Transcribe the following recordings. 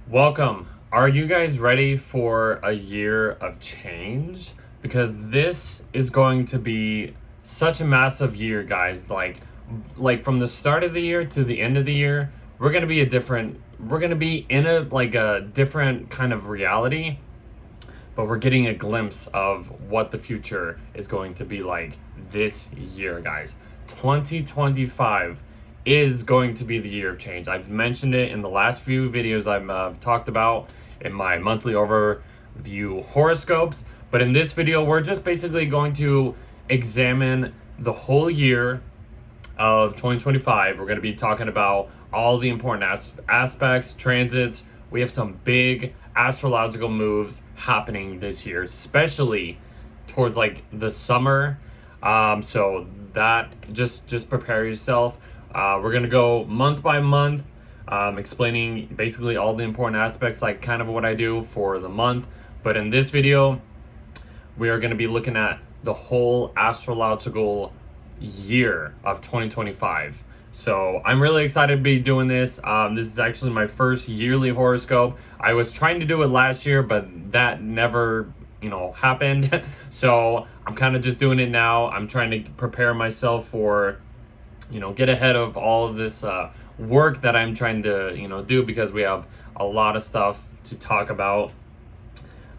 Welcome. Are you guys ready for a year of change? Because this is going to be such a massive year, guys. Like from the start of the year to the end of the year, we're going to be in a different kind of reality, but we're getting a glimpse of what the future is going to be like this year, guys. 2025 is going to be the year of change. I've mentioned it in the last few videos I've talked about in my monthly overview horoscopes, but in this video, we're just basically going to examine the whole year of 2025. We're going to be talking about all the important aspects, transits. We have some big astrological moves happening this year, especially towards like the summer. So that just prepare yourself. We're gonna go month by month, explaining basically all the important aspects, like kind of what I do for the month. But in this video, we are gonna be looking at the whole astrological year of 2025. So I'm really excited to be doing this. This is actually my first yearly horoscope. I was trying to do it last year, but that never, happened. So I'm kind of just doing it now. I'm trying to prepare myself for, get ahead of all of this work that I'm trying to, do, because we have a lot of stuff to talk about.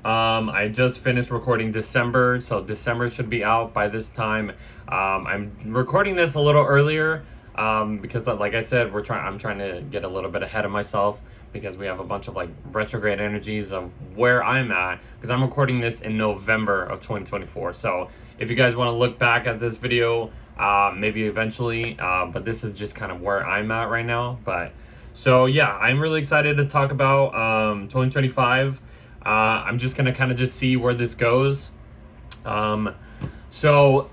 I just finished recording December, so December should be out by this time. I'm recording this a little earlier because, like I said, I'm trying to get a little bit ahead of myself, because we have a bunch of like retrograde energies of where I'm at, because I'm recording this in November of 2024. So if you guys want to look back at this video, maybe eventually, but this is just kind of where I'm at right now. But so yeah, I'm really excited to talk about 2025. I'm just gonna kind of just see where this goes. So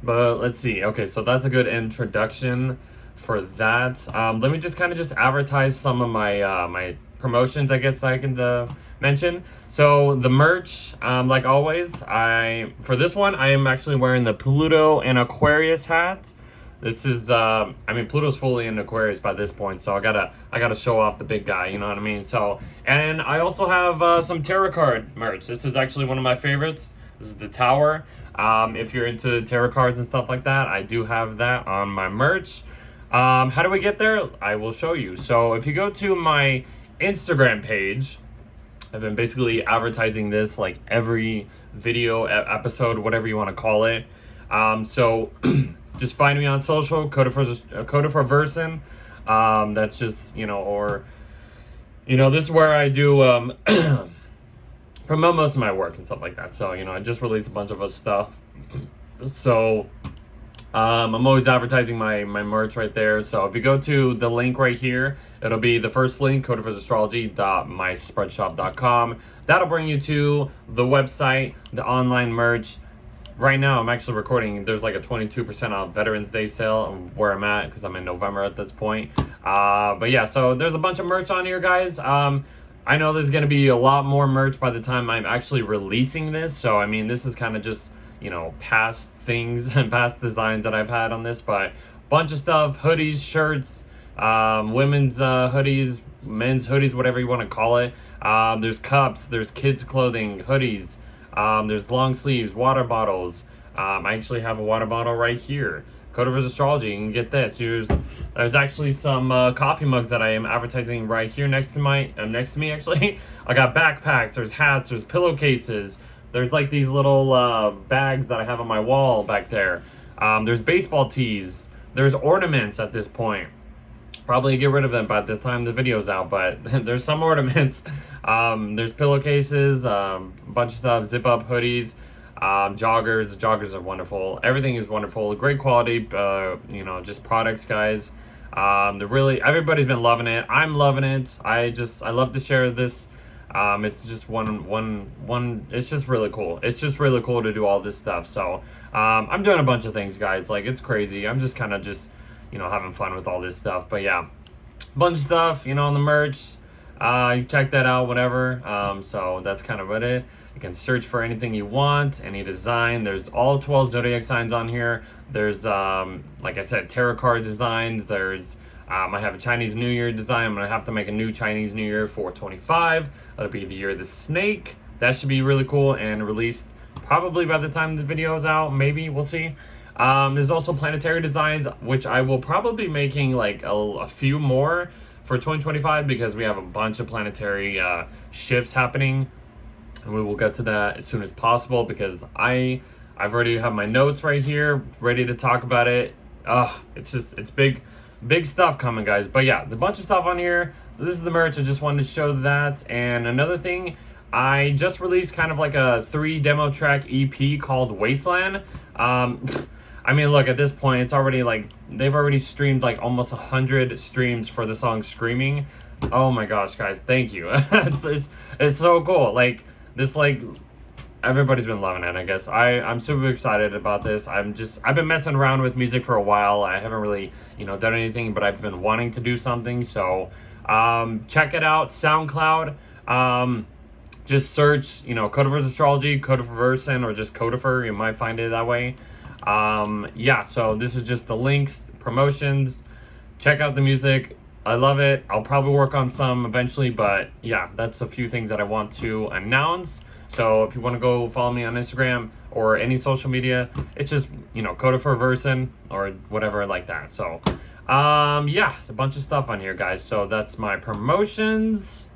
but let's see. Okay, so that's a good introduction for that. Let me just kind of just advertise some of my my promotions, I guess I can mention. So the merch, like always, for this one I am actually wearing the Pluto and Aquarius hat. This is Pluto's fully in Aquarius by this point, so I gotta show off the big guy, you know what I mean? So, and I also have some tarot card merch. This is actually one of my favorites. This is the Tower. If you're into tarot cards and stuff like that, I do have that on my merch. How do we get there? I will show you. So if you go to my Instagram page, I've been basically advertising this like every video episode, whatever you want to call it. So just find me on social, Coda for Versin. That's just, this is where I do promote most of my work and stuff like that. So, I just released a bunch of stuff. So I'm always advertising my merch right there. So if you go to the link right here, it'll be the first link, codaforastrology.myspreadshop.com. That'll bring you to the website, the online merch. Right now, I'm actually recording. There's like a 22% off Veterans Day sale where I'm at, because I'm in November at this point. But yeah, so there's a bunch of merch on here, guys. I know there's going to be a lot more merch by the time I'm actually releasing this. So, this is kind of just, past things and past designs that I've had on this. But bunch of stuff, hoodies, shirts, women's hoodies, men's hoodies, whatever you want to call it. There's cups, there's kids' clothing, hoodies. There's long sleeves, water bottles. I actually have a water bottle right here. Coda for Astrology, you can get this. There's actually some coffee mugs that I am advertising right here next to me. Actually, I got backpacks. There's hats. There's pillowcases. There's like these little bags that I have on my wall back there. There's baseball tees. There's ornaments at this point. Probably get rid of them by the time the video's out, but there's some ornaments. There's pillowcases, a bunch of stuff, zip up hoodies, joggers. Joggers are wonderful. Everything is wonderful. Great quality, just products, guys. Everybody's been loving it. I'm loving it. I love to share this. It's just it's just really cool. It's just really cool to do all this stuff. So, I'm doing a bunch of things, guys. Like, it's crazy. I'm just kind of having fun with all this stuff. But yeah, bunch of stuff, on the merch. You check that out, whatever. So that's kind of it. You can search for anything you want, any design. There's all 12 zodiac signs on here. There's, like I said, tarot card designs. There's I have a Chinese New Year design. I'm going to have to make a new Chinese New Year for 25. That'll be the year of the snake. That should be really cool and released probably by the time the video is out. Maybe, we'll see. There's also planetary designs, which I will probably be making like a few more for 2025 because we have a bunch of planetary shifts happening. And we will get to that as soon as possible because I've already have my notes right here ready to talk about it. It's big stuff coming, guys. But yeah, the bunch of stuff on here. So this is the merch. I just wanted to show that. And another thing, I just released kind of like a 3 demo track EP called Wasteland. I mean, look, at this point, it's already like, they've already streamed like almost 100 streams for the song Screaming. Oh my gosh, guys, thank you. It's so cool. Like, this, like, everybody's been loving it, I guess. I'm super excited about this. I've been messing around with music for a while. I haven't really, done anything, but I've been wanting to do something. So, check it out, SoundCloud. Just search, Codeverse Astrology, Codeverse, or just Codefer. You might find it that way. Yeah, so this is just the links, promotions. Check out the music. I love it. I'll probably work on some eventually, but yeah, that's a few things that I want to announce. So if you want to go follow me on Instagram or any social media, it's just, Codefer Versin or whatever like that. So, yeah, it's a bunch of stuff on here, guys. So that's my promotions.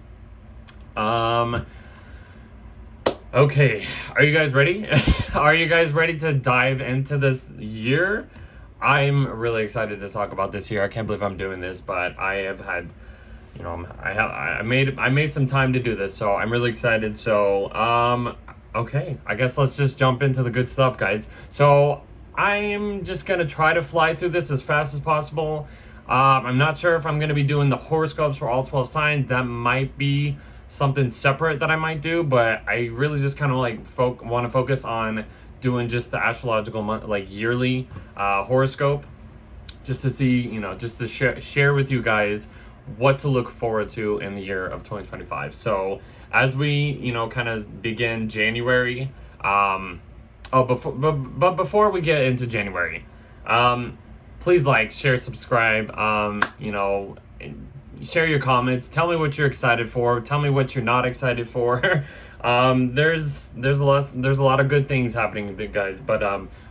Okay, are you guys ready? Are you guys ready to dive into this year? I'm really excited to talk about this year. I can't believe I'm doing this, but I have had, I made some time to do this, so I'm really excited. So, okay, I guess let's just jump into the good stuff, guys. So I'm just gonna try to fly through this as fast as possible. I'm not sure if I'm gonna be doing the horoscopes for all 12 signs. That might be something separate that I might do, but I really just kind of like want to focus on doing just the astrological yearly horoscope, just to see, just to share with you guys what to look forward to in the year of 2025. So as we, kind of begin January, before we get into January, please like, share, subscribe, share your comments. Tell me what you're excited for. Tell me what you're not excited for. There's a lot of good things happening, guys. But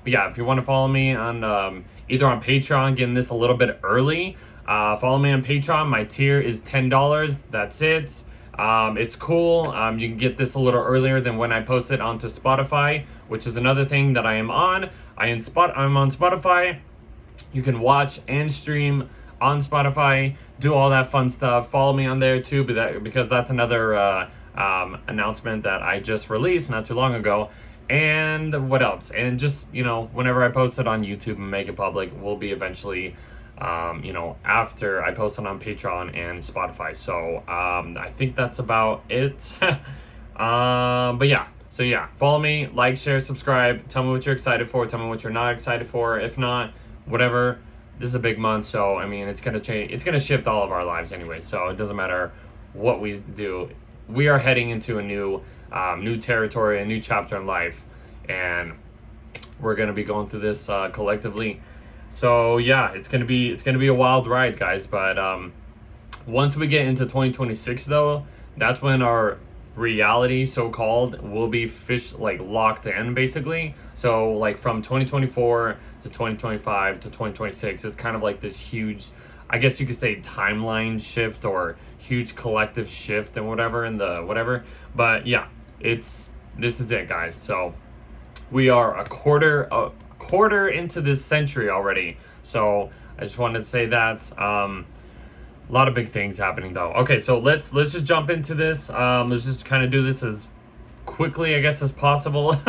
yeah, if you want to follow me on either on Patreon, getting this a little bit early, follow me on Patreon. My tier is $10. That's it. It's cool. You can get this a little earlier than when I post it onto Spotify, which is another thing that I am on. I'm on Spotify. You can watch and stream on Spotify, do all that fun stuff. Follow me on there too, because that's another announcement that I just released not too long ago. And what else? And just, whenever I post it on YouTube and make it public, will be eventually, after I post it on Patreon and Spotify. So I think that's about it. But yeah, so yeah, follow me, like, share, subscribe. Tell me what you're excited for. Tell me what you're not excited for. If not, whatever. This is a big month, so I mean, it's gonna change. It's gonna shift all of our lives anyway. So it doesn't matter what we do. We are heading into a new territory, a new chapter in life, and we're gonna be going through this collectively. So yeah, it's gonna be a wild ride, guys. But once we get into 2026, though, that's when our reality, so-called, will be locked in, basically. So like from 2024 to 2025 to 2026, it's kind of like this huge, I guess you could say, timeline shift or huge collective shift and whatever. But yeah, this is it, guys. So we are a quarter into this century already. So I just wanted to say that. A lot of big things happening, though. Okay, so let's just jump into this. Let's just kind of do this as quickly, I guess, as possible.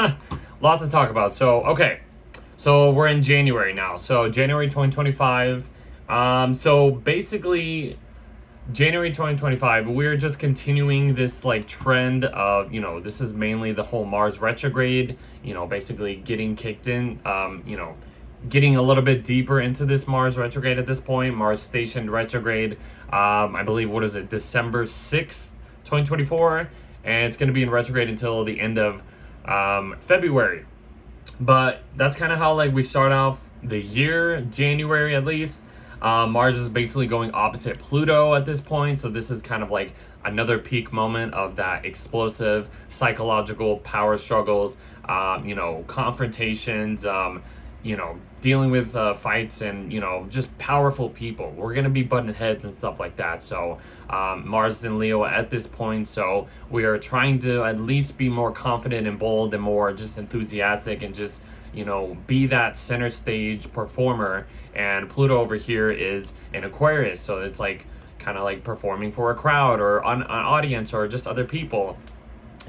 Lot to talk about. So, okay. So we're in January now. So January 2025. So basically, January 2025, we're just continuing this trend of, this is mainly the whole Mars retrograde, basically getting kicked in, getting a little bit deeper into this Mars retrograde at this point. Mars stationed retrograde, I believe, what is it, December 6th, 2024, and it's going to be in retrograde until the end of February. But that's kind of how we start off the year, January at least. Mars is basically going opposite Pluto at this point, so this is kind of like another peak moment of that explosive psychological power struggles, confrontations, dealing with fights and, just powerful people. We're going to be butting heads and stuff like that. So Mars is in Leo at this point. So we are trying to at least be more confident and bold and more just enthusiastic and just, be that center stage performer. And Pluto over here is in Aquarius. So it's like kind of like performing for a crowd or an audience or just other people.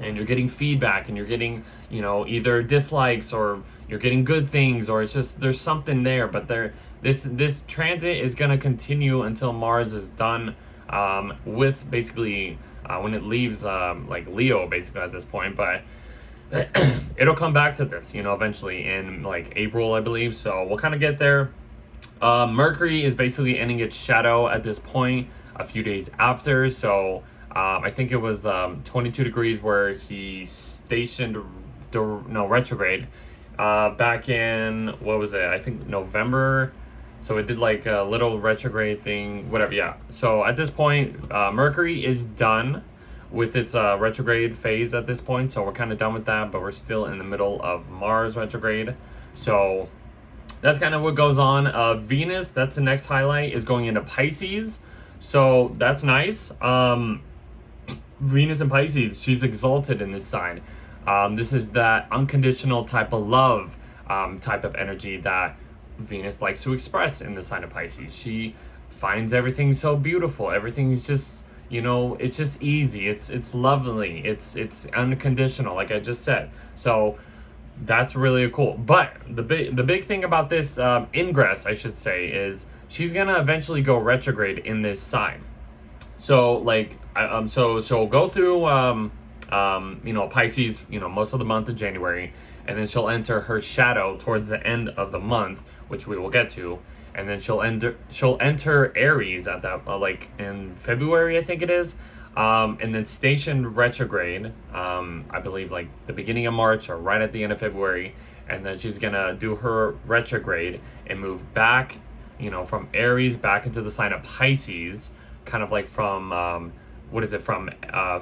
And you're getting feedback and you're getting, either dislikes or you're getting good things, or it's just there's something there. But this transit is going to continue until Mars is done with basically when it leaves like Leo basically at this point. But it'll come back to this, eventually in like April, I believe. So we'll kind of get there. Mercury is basically ending its shadow at this point a few days after. So I think it was 22 degrees where he stationed retrograde back in, what was it, I think November. So it did like a little retrograde thing, whatever. Yeah, so at this point Mercury is done with its retrograde phase at this point, so we're kind of done with that, but we're still in the middle of Mars retrograde. So that's kind of what goes on. Venus, that's the next highlight, is going into Pisces, so that's nice. Venus in Pisces, she's exalted in this sign. This is that unconditional type of love, type of energy that Venus likes to express in the sign of Pisces. She finds everything so beautiful. Everything's just, it's just easy. It's lovely. It's unconditional, like I just said. So that's really cool. But the big thing about this ingress, I should say, is she's gonna eventually go retrograde in this sign. So like, so she'll go through, Pisces, most of the month of January, and then she'll enter her shadow towards the end of the month, which we will get to, and then she'll enter Aries at that, like in February, I think it is, and then station retrograde, I believe like the beginning of March or right at the end of February, and then she's gonna do her retrograde and move back, from Aries back into the sign of Pisces, kind of like from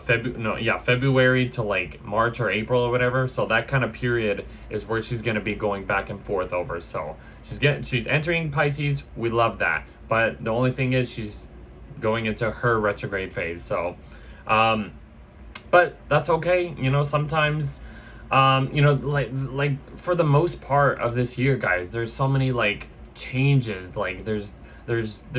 February to like March or April or whatever. So that kind of period is where she's going to be going back and forth over. So she's entering Pisces. We love that. But the only thing is she's going into her retrograde phase. So but that's okay. Sometimes like for the most part of this year, guys, there's so many like changes, like there's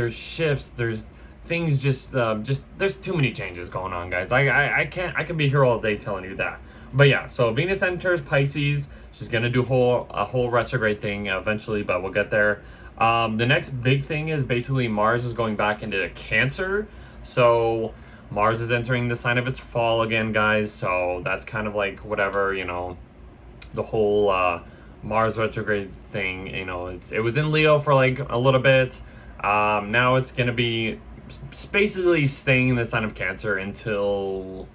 shifts, there's things, just there's too many changes going on, guys. I can be here all day telling you that. But yeah, so Venus enters Pisces. She's gonna do a whole retrograde thing eventually, but we'll get there. The next big thing is basically Mars is going back into Cancer. So Mars is entering the sign of its fall again, guys. So that's kind of like whatever, the whole Mars retrograde thing, it was in Leo for like a little bit. Now it's gonna be basically staying in the sign of Cancer until,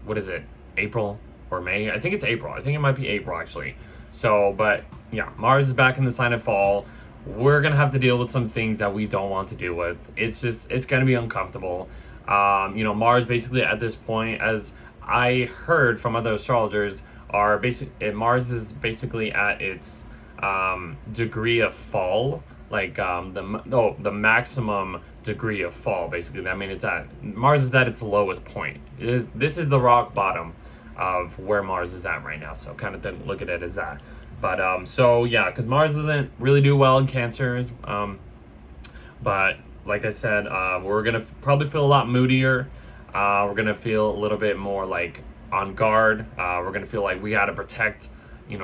what is it, April or May? I think it's April. I think it might be April actually. So, but yeah, Mars is back in the sign of fall. We're gonna have to deal with some things that we don't want to deal with. It's gonna be uncomfortable. Mars basically at this point, as I heard from other astrologers, Mars is basically at its degree of fall, like the maximum degree of fall, basically. I mean, Mars is at its lowest point. This is the rock bottom of where Mars is at right now, so kind of look at it as that. But so yeah, because Mars doesn't really do well in Cancers, but like I said, we're gonna probably feel a lot moodier. We're gonna feel a little bit more like on guard. We're gonna feel like we gotta protect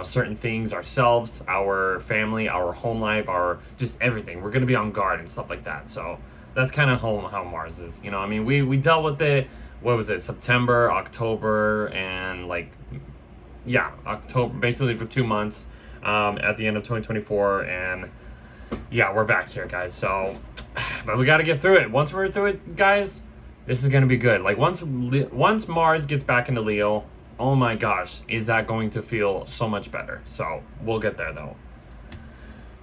certain things, ourselves, our family, our home life, our just everything. We're gonna be on guard and stuff like that. So that's kind of how Mars is. I mean, we dealt with it, what was it, September, October, and October, basically for 2 months at the end of 2024, and yeah, we're back here, guys. So but we got to get through it. Once we're through it, guys, this is gonna be good. Like once Mars gets back into Leo, oh my gosh, is that going to feel so much better. So we'll get there though.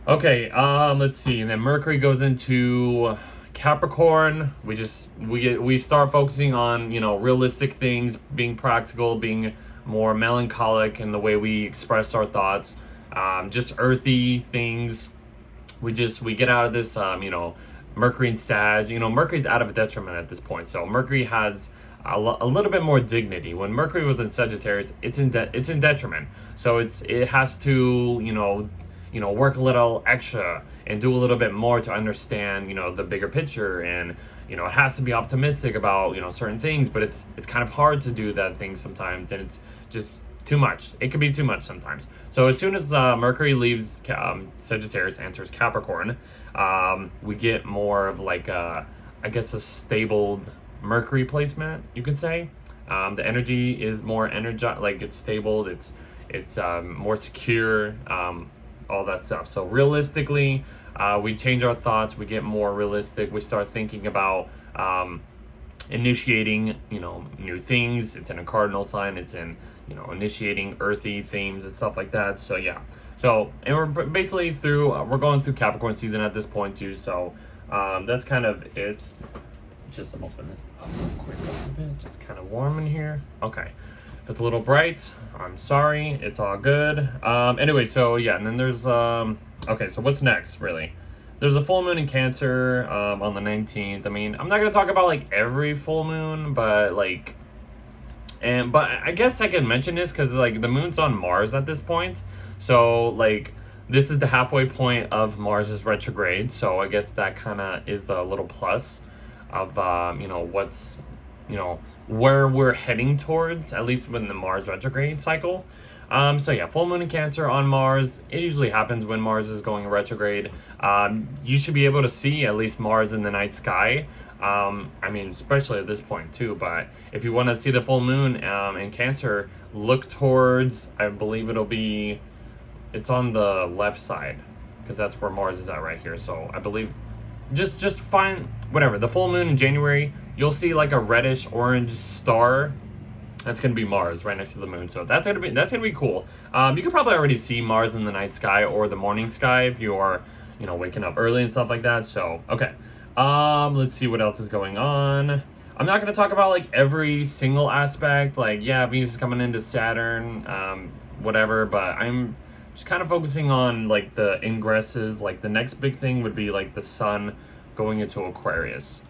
Okay, let's see. And then Mercury goes into Capricorn. We start focusing on, realistic things, being practical, being more melancholic in the way we express our thoughts. Just earthy things. We get out of this, Mercury and Sag. Mercury's out of a detriment at this point. So Mercury has a little bit more dignity. When Mercury was in Sagittarius, it's in detriment. So it has to, work a little extra and do a little bit more to understand, the bigger picture. And, it has to be optimistic about, certain things, but it's kind of hard to do that thing sometimes. And it's just too much. It can be too much sometimes. So as soon as Mercury leaves Sagittarius, enters Capricorn, we get more of like a stabled Mercury placement, you could say. The energy is more energized, like it's stabled, it's more secure, all that stuff. So realistically, we change our thoughts, we get more realistic, we start thinking about initiating, new things. It's in a cardinal sign, it's in, initiating earthy themes and stuff like that. So yeah. So, and we're basically we're going through Capricorn season at this point too. So that's kind of it. Just open this up real quick a little bit. Just kind of warm in here. Okay. If it's a little bright, I'm sorry. It's all good. Anyway, so yeah, and then there's okay, so what's next really? There's a full moon in Cancer on the 19th. I mean, I'm not gonna talk about like every full moon, but like, but I guess I can mention this because like the moon's on Mars at this point. So like this is the halfway point of Mars's retrograde. So I guess that kind of is a little plus of what's where we're heading towards, at least when the Mars retrograde cycle. So yeah, full moon in Cancer on Mars. It usually happens when Mars is going retrograde. You should be able to see at least Mars in the night sky. I mean, especially at this point too. But if you want to see the full moon in Cancer, look towards, I believe it's on the left side because that's where Mars is at right here. So I believe just find whatever the full moon in January, you'll see like a reddish orange star. That's gonna be Mars right next to the moon. So that's gonna be cool. You could probably already see Mars in the night sky or the morning sky if you are waking up early and stuff like that. So okay, let's see what else is going on. I'm not gonna talk about like every single aspect, like yeah, Venus is coming into Saturn, whatever, but I'm just kind of focusing on like the ingresses. Like the next big thing would be like the sun going into Aquarius.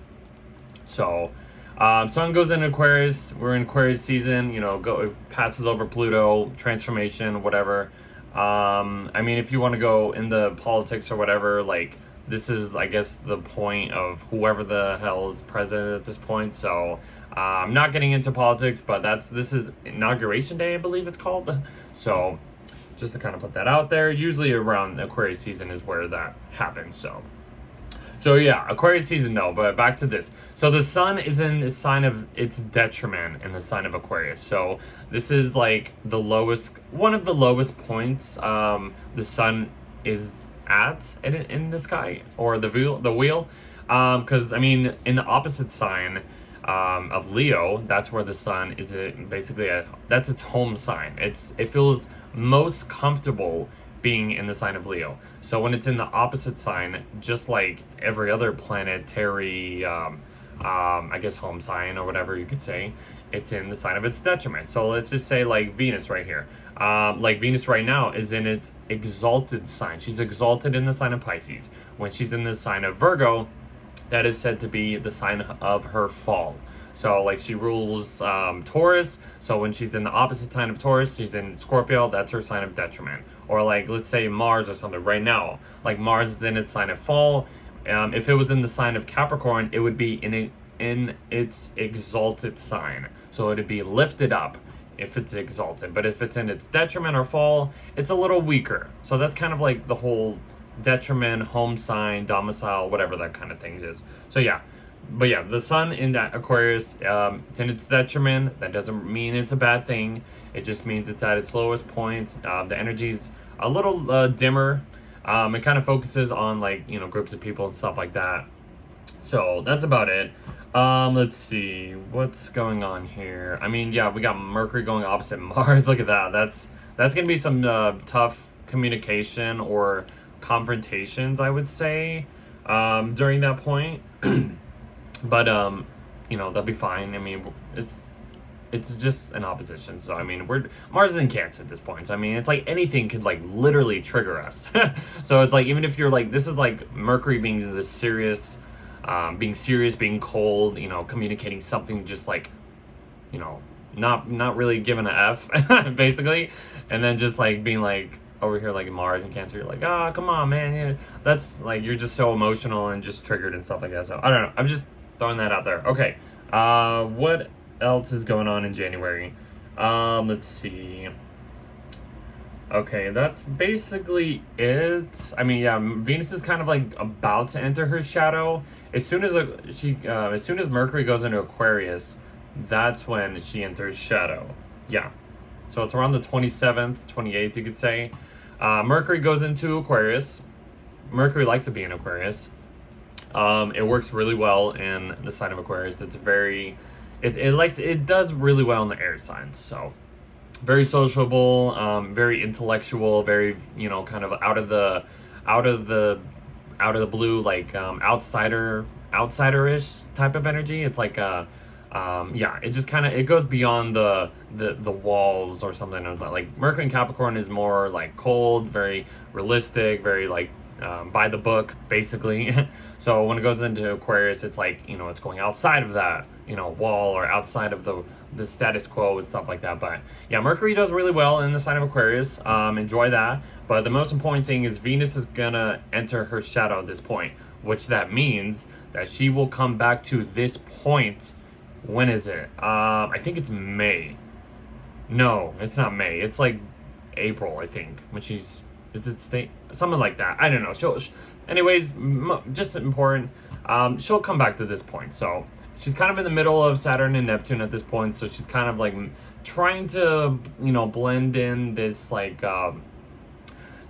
So sun goes into Aquarius, we're in Aquarius season, it passes over Pluto, transformation, whatever. I mean, if you want to go into politics or whatever, like this is, I guess, the point of whoever the hell is president at this point. So I'm not getting into politics, but this is inauguration day, I believe it's called. So just to kind of put that out there, usually around Aquarius season is where that happens. So yeah, Aquarius season though, but back to this. So the sun is in the sign of its detriment in the sign of Aquarius. So this is like one of the lowest points the sun is at in the sky or the wheel. Because I mean, in the opposite sign of Leo, that's where the sun is basically that's its home sign. It feels most comfortable being in the sign of Leo. So when it's in the opposite sign, just like every other planetary, I guess home sign or whatever you could say, it's in the sign of its detriment. So let's just say like Venus right here. Like Venus right now is in its exalted sign. She's exalted in the sign of Pisces. When she's in the sign of Virgo, that is said to be the sign of her fall. So like she rules Taurus. So when she's in the opposite sign of Taurus, she's in Scorpio, that's her sign of detriment. Or like let's say Mars or something right now. Like Mars is in its sign of fall. If it was in the sign of Capricorn, it would be in its exalted sign. So it'd be lifted up if it's exalted. But if it's in its detriment or fall, it's a little weaker. So that's kind of like the whole detriment, home sign, domicile, whatever that kind of thing is. So yeah. But yeah, the sun in that Aquarius, it's in its detriment. That doesn't mean it's a bad thing. It just means it's at its lowest points. The energy's a little dimmer. It kind of focuses on like, groups of people and stuff like that. So that's about it. Let's see what's going on here. I mean, yeah, we got Mercury going opposite Mars. Look at that. That's gonna be some tough communication or confrontations, I would say, during that point. But they'll be fine. I mean, it's just an opposition. So I mean, Mars is in Cancer at this point. So I mean, it's like anything could like literally trigger us. So it's like, even if you're like, this is like Mercury being this serious, being cold, communicating something just like, not really giving a F, basically, and then just like being like over here like Mars and Cancer, you're like, oh, come on, man, that's like, you're just so emotional and just triggered and stuff like that. So I don't know, I'm just throwing that out there. Okay, what else is going on in January? Let's see. Okay, that's basically it. I mean, yeah, Venus is kind of like about to enter her shadow. As soon as Mercury goes into Aquarius, that's when she enters shadow. Yeah. So it's around the 27th, 28th, you could say. Mercury goes into Aquarius. Mercury likes to be in Aquarius. It works really well in the sign of Aquarius. It's it does really well in the air signs. So very sociable, very intellectual, very, kind of out of the blue, like outsider-ish type of energy. It's like it just kind of, it goes beyond the walls or something. Like Mercury in Capricorn is more like cold, very realistic, very like by the book, basically. So when it goes into Aquarius, it's like, it's going outside of that, wall, or outside of the status quo and stuff like that. But yeah, Mercury does really well in the sign of Aquarius. Enjoy that. But the most important thing is Venus is gonna enter her shadow at this point, which that means that she will come back to this point. When is it? I think it's May. No, it's not May. It's like April, I think, when is it something like that. I don't know. Anyways, just important. She'll come back to this point. So she's kind of in the middle of Saturn and Neptune at this point. So she's kind of like trying to, blend in this like,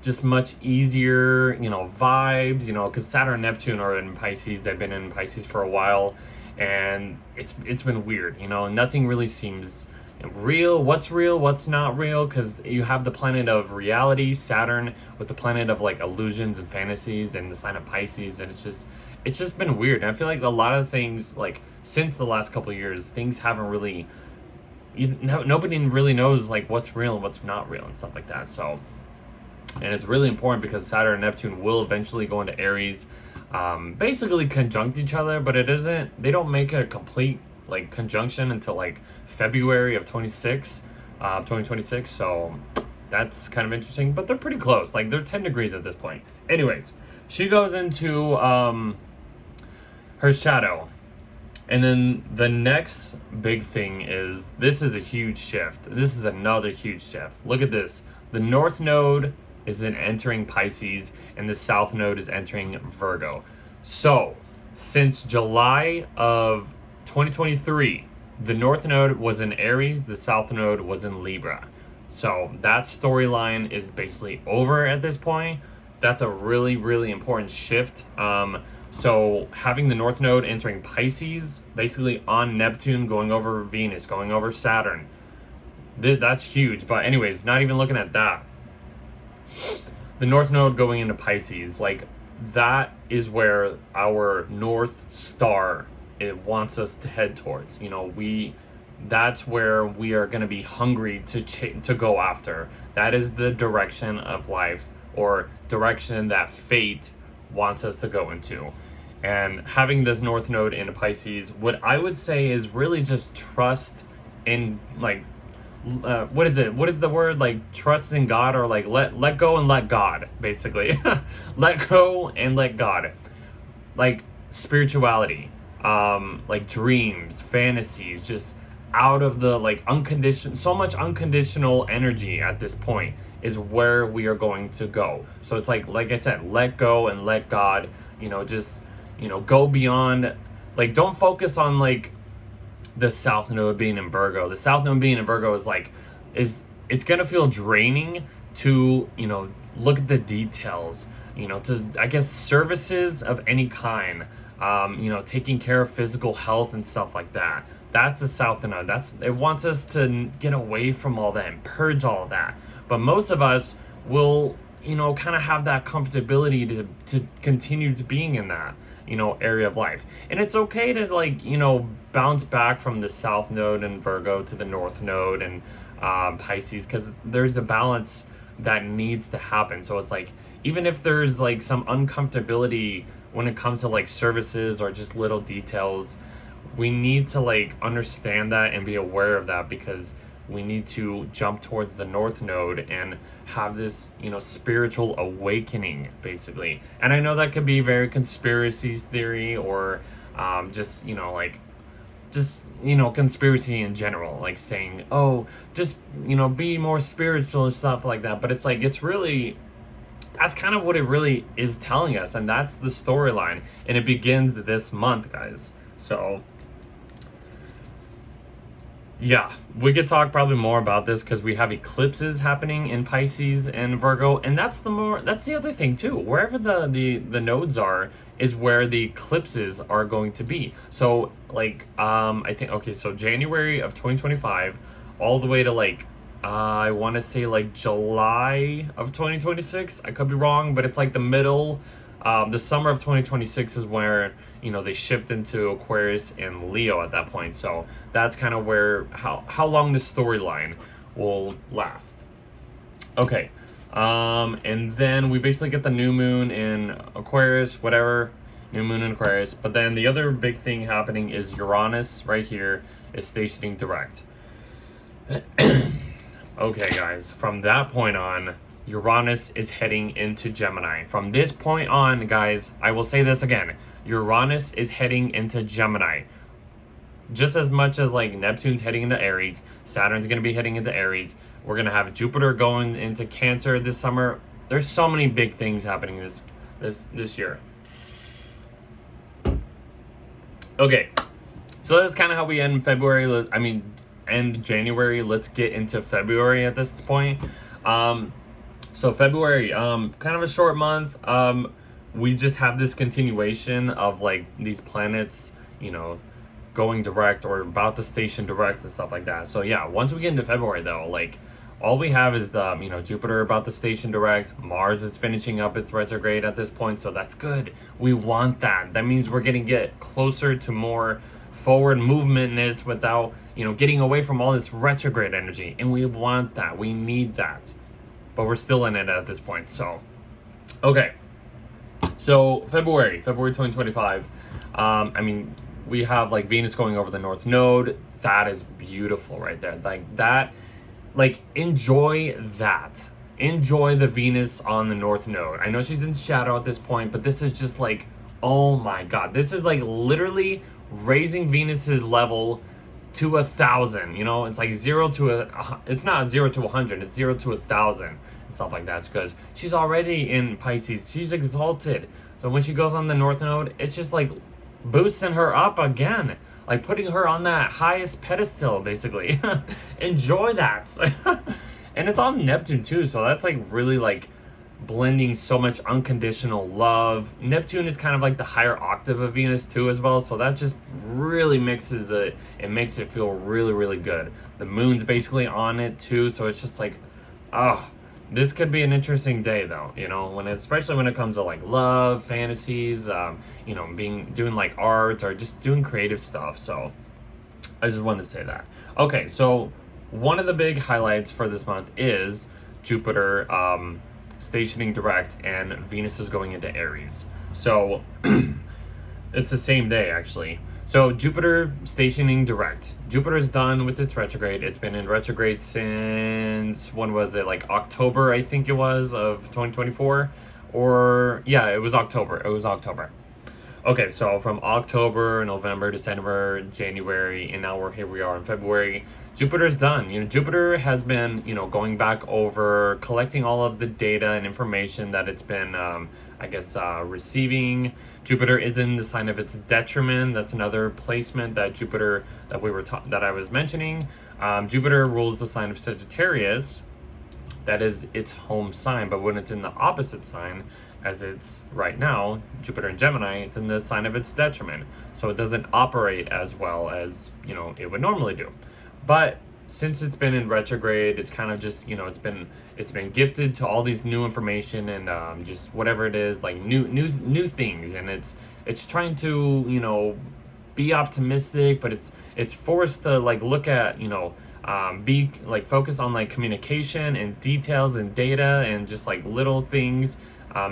just much easier, vibes, because Saturn and Neptune are in Pisces. They've been in Pisces for a while, and it's been weird, nothing really seems real, what's not real, because you have the planet of reality, Saturn, with the planet of like illusions and fantasies, and the sign of Pisces, and it's just been weird. And I feel like a lot of things, like since the last couple of years, things haven't really, nobody really knows like what's real and what's not real and stuff like that. So, and it's really important because Saturn and Neptune will eventually go into Aries, basically conjunct each other, but they don't make it a complete like conjunction until like February of 2026. So that's kind of interesting, but they're pretty close. Like they're 10 degrees at this point. Anyways, she goes into her shadow. And then the next big thing is, this is a huge shift. This is another huge shift. Look at this. The North Node is then entering Pisces, and the South Node is entering Virgo. So, since July of 2023, the North Node was in Aries, the South Node was in Libra. So, that storyline is basically over at this point. That's a really, really important shift. So having the North Node entering Pisces, basically on Neptune, going over Venus, going over Saturn, that's huge. But anyways, not even looking at that. The North Node going into Pisces, like that is where our North Star, it wants us to head towards. That's where we are going to be hungry to go after. That is the direction of life, or direction that fate wants us to go into. And having this North Node in Pisces, what I would say is really just trust in, like, what is it? What is the word? Like, trust in God, or like let go and let God, basically. Let go and let God. Like spirituality, like dreams, fantasies, just out of the like so much unconditional energy at this point is where we are going to go. So it's like I said, let go and let God, just, go beyond, like, don't focus on like the South Node being in Virgo. The South Node being in Virgo is it's gonna feel draining to, look at the details, to, I guess, services of any kind, taking care of physical health and stuff like that. That's the South Node. It wants us to get away from all that and purge all of that. But most of us will kind of have that comfortability to continue to being in that, area of life. And it's okay to like, bounce back from the South Node in Virgo to the North Node and Pisces, because there's a balance that needs to happen. So it's like, even if there's like some uncomfortability when it comes to like services or just little details, we need to like understand that and be aware of that, because we need to jump towards the North Node and have this, spiritual awakening, basically. And I know that could be very conspiracy theory, or just, conspiracy in general, like saying, oh, just, be more spiritual and stuff like that. But it's like, that's kind of what it really is telling us. And that's the storyline. And it begins this month, guys. So yeah, we could talk probably more about this because we have eclipses happening in Pisces and Virgo, and that's the other thing too. Wherever the nodes are is where the eclipses are going to be. So like I think, okay, so January of 2025 all the way to like I want to say like July of 2026. I could be wrong, but it's like the middle. The summer of 2026 is where, they shift into Aquarius and Leo at that point. So that's kind of where, how long the storyline will last. Okay. And then we basically get the new moon in Aquarius, whatever, new moon in Aquarius. But then the other big thing happening is Uranus right here is stationing direct. Okay, guys, from that point on, Uranus is heading into Gemini. From this point on, guys, I will say this again. Uranus is heading into Gemini. Just as much as like Neptune's heading into Aries, Saturn's going to be heading into Aries. We're going to have Jupiter going into Cancer this summer. There's so many big things happening this year. Okay. So that's kind of how we end February. End January. Let's get into February at this point. So February, kind of a short month. We just have this continuation of like these planets, going direct or about to station direct and stuff like that. So yeah, once we get into February though, like all we have is, Jupiter about to station direct. Mars is finishing up its retrograde at this point. So that's good. We want that. That means we're going to get closer to more forward movementness without, getting away from all this retrograde energy. And we want that. We need that. But we're still in it at this point. So, okay. So February 2025. We have like Venus going over the North Node. That is beautiful right there. Like that, like enjoy that. Enjoy the Venus on the North Node. I know she's in shadow at this point, but this is just like, oh my God. This is like literally raising Venus's level to 1,000. It's like it's not 0 to 100, it's 0 to 1,000 and stuff like that. It's because she's already in Pisces. She's exalted. So when she goes on the North Node, it's just like boosting her up again, like putting her on that highest pedestal, basically. Enjoy that. And it's on Neptune too, so that's like really like blending so much unconditional love. Neptune is kind of like the higher octave of Venus too as well, so that just really mixes it and makes it feel really, really good. The moon's basically on it too, so it's just like, this could be an interesting day though, especially when it comes to like love, fantasies, doing like art or just doing creative stuff. So I just wanted to say that. Okay, so one of the big highlights for this month is Jupiter stationing direct and Venus is going into Aries. So it's the same day actually. So Jupiter stationing direct. Jupiter's done with its retrograde. It's been in retrograde since, when was it? Like October, I think it was, of 2024. Or yeah, it was October. Okay, so from October, November, December, January, and now here we are in February. Jupiter's done. Jupiter has been, going back over, collecting all of the data and information that it's been, receiving. Jupiter is in the sign of its detriment. That's another placement that Jupiter, that I was mentioning. Jupiter rules the sign of Sagittarius. That is its home sign, but when it's in the opposite sign, as it's right now, Jupiter in Gemini, it's in the sign of its detriment. So it doesn't operate as well as, it would normally do. But since it's been in retrograde, it's kind of just, you know, it's been gifted to all these new information and just whatever it is, like new things, and it's trying to, you know, be optimistic, but it's forced to like look at, you know, be like focus on like communication and details and data and just like little things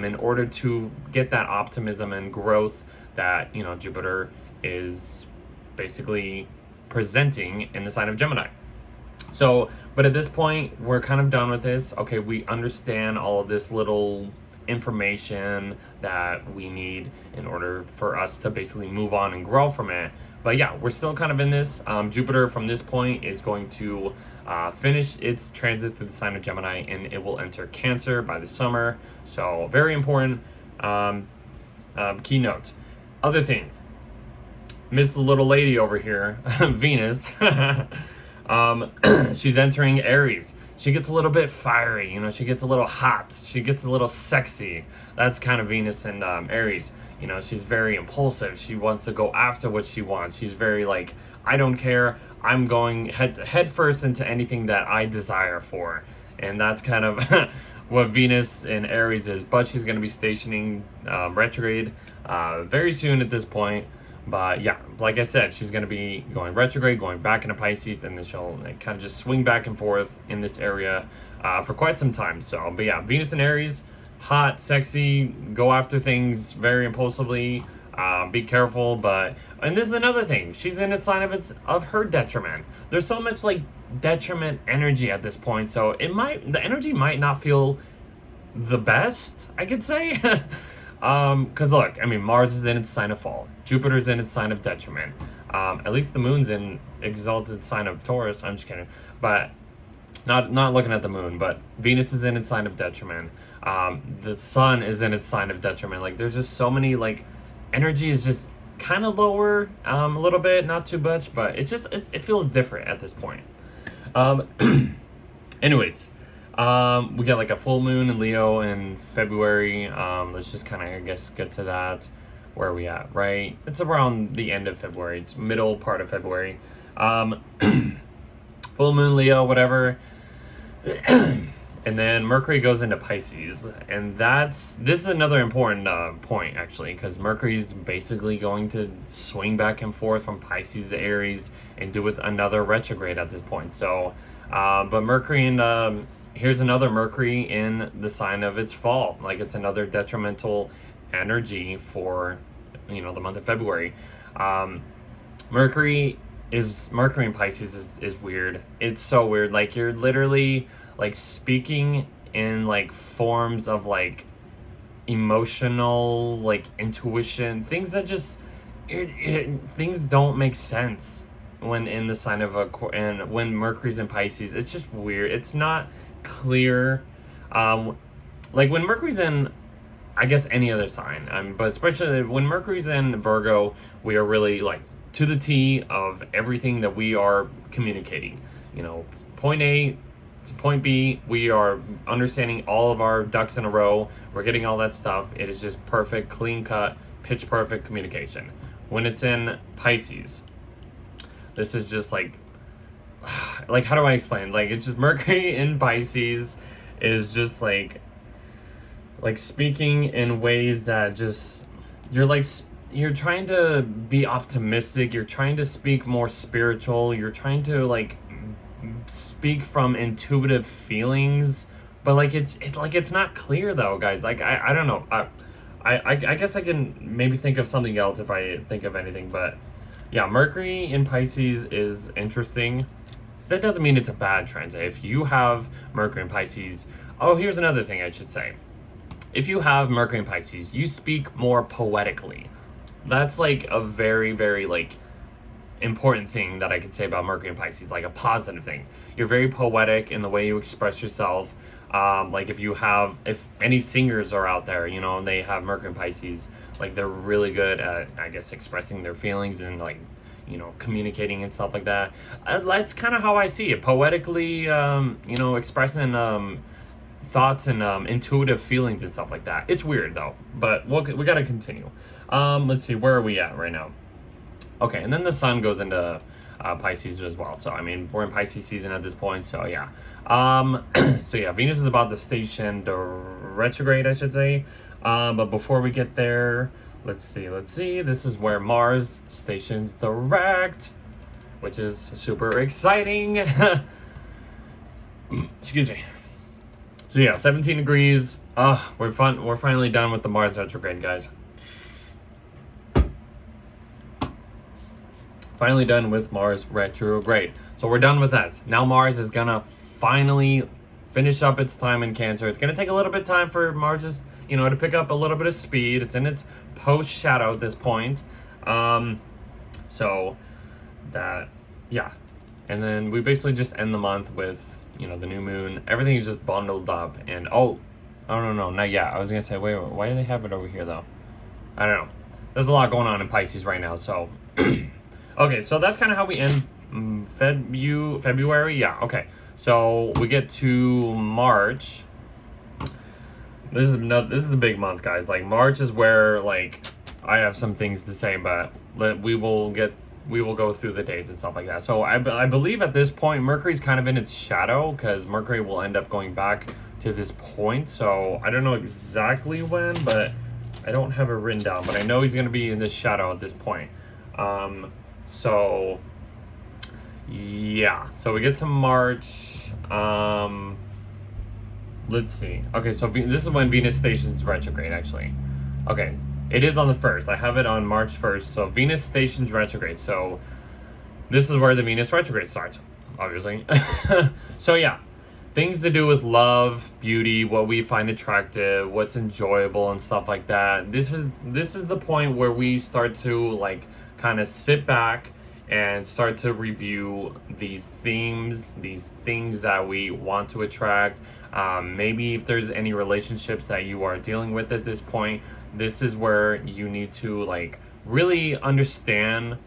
in order to get that optimism and growth that, you know, Jupiter is basically presenting in the sign of Gemini. So, but at this point, we're kind of done with this. Okay, we understand all of this little information that we need in order for us to basically move on and grow from it. But yeah, we're still kind of in this. Jupiter from this point is going to finish its transit through the sign of Gemini, and it will enter Cancer by the summer. So very important keynote. Other thing, Miss Little Lady over here, Venus, she's entering Aries. She gets a little bit fiery, you know, she gets a little hot, she gets a little sexy. That's kind of Venus and Aries. You know, she's very impulsive. She wants to go after what she wants. She's very like, I don't care. I'm going head first into anything that I desire for. And that's kind of what Venus in Aries is. But she's going to be stationing retrograde very soon at this point. But yeah, like I said, she's going to be going retrograde, going back into Pisces, and then she'll like, kind of just swing back and forth in this area for quite some time. So, but yeah, Venus in Aries, hot, sexy, go after things very impulsively, be careful. And this is another thing, she's in a sign of her detriment. There's so much like detriment energy at this point, so the energy might not feel the best, I could say. Because look, I mean, Mars is in its sign of fall, Jupiter's in its sign of detriment, at least the moon's in exalted sign of Taurus. I'm just kidding, but not looking at the moon. But Venus is in its sign of detriment, the sun is in its sign of detriment. Like there's just so many, like energy is just kind of lower, a little bit, not too much, but it feels different at this point. Anyways, we got like a full moon in Leo in February. Let's just kind of, I guess, get to that. Where are we at, right? It's around the end of February. It's middle part of February. Full moon Leo, whatever. And then Mercury goes into Pisces. And this is another important point, actually, because Mercury's basically going to swing back and forth from Pisces to Aries and do with another retrograde at this point. So, but Mercury and here's another Mercury in the sign of its fall. Like it's another detrimental energy for, you know, the month of February. Mercury in Pisces is weird. It's so weird. Like you're literally like speaking in like forms of like emotional, like intuition, things that just things don't make sense when in the sign of and when Mercury's in Pisces. It's just weird. It's not clear. Like when Mercury's in, I guess, any other sign, but especially when Mercury's in Virgo, we are really like to the T of everything that we are communicating. You know, point A to point B, we are understanding all of our ducks in a row. We're getting all that stuff. It is just perfect, clean cut, pitch perfect communication. When it's in Pisces, this is just like how do I explain? Like it's just Mercury in Pisces is just like speaking in ways that just you're trying to be optimistic, you're trying to speak more spiritual, you're trying to like speak from intuitive feelings, but like it's not clear though, guys. Like I don't know. I guess I can maybe think of something else if I think of anything, but yeah, Mercury in Pisces is interesting. That doesn't mean it's a bad transit. If you have Mercury in Pisces, here's another thing I should say. If you have Mercury in Pisces, you speak more poetically. That's like a very, very like important thing that I could say about Mercury in Pisces, like a positive thing. You're very poetic in the way you express yourself. Like if any singers are out there, you know, and they have Mercury in Pisces, like they're really good at, I guess, expressing their feelings and like, you know, communicating and stuff like that. That's kind of how I see it. Poetically, you know, expressing thoughts and intuitive feelings and stuff like that. It's weird though, but we got to continue. Let's see, where are we at right now? Okay, and then the sun goes into Pisces as well. So I mean, we're in Pisces season at this point, so yeah. So yeah, Venus is about to station the retrograde, I should say. But before we get there, let's see. This is where Mars stations direct, which is super exciting. Excuse me. So yeah, 17 degrees. We're finally done with the Mars retrograde, guys. Finally done with Mars retrograde. So we're done with that. Now Mars is gonna finally finish up its time in Cancer. It's gonna take a little bit of time for Mars, to pick up a little bit of speed. It's in its post shadow at this point. So that, yeah. And then we basically just end the month with, the new moon. Everything is just bundled up. And oh no, not yet. I was gonna say, wait, why do they have it over here though? I don't know. There's a lot going on in Pisces right now, so. Okay, so that's kind of how we end February. Yeah, okay. So we get to March. This is a big month, guys. Like March is where I have some things to say, but we will go through the days and stuff like that. So I believe at this point Mercury's kind of in its shadow, because Mercury will end up going back to this point. So I don't know exactly when, but I don't have it written down. But I know he's going to be in this shadow at this point. So yeah, so we get to March. Let's see. Okay, so this is when Venus stations retrograde, actually. Okay, it is on the 1st. I have it on March 1st. So Venus stations retrograde. So this is where the Venus retrograde starts, obviously. So yeah, things to do with love, beauty, what we find attractive, what's enjoyable and stuff like that. This is the point where we start to kind of sit back and start to review these themes, these things that we want to attract. Maybe if there's any relationships that you are dealing with at this point, this is where you need to really understand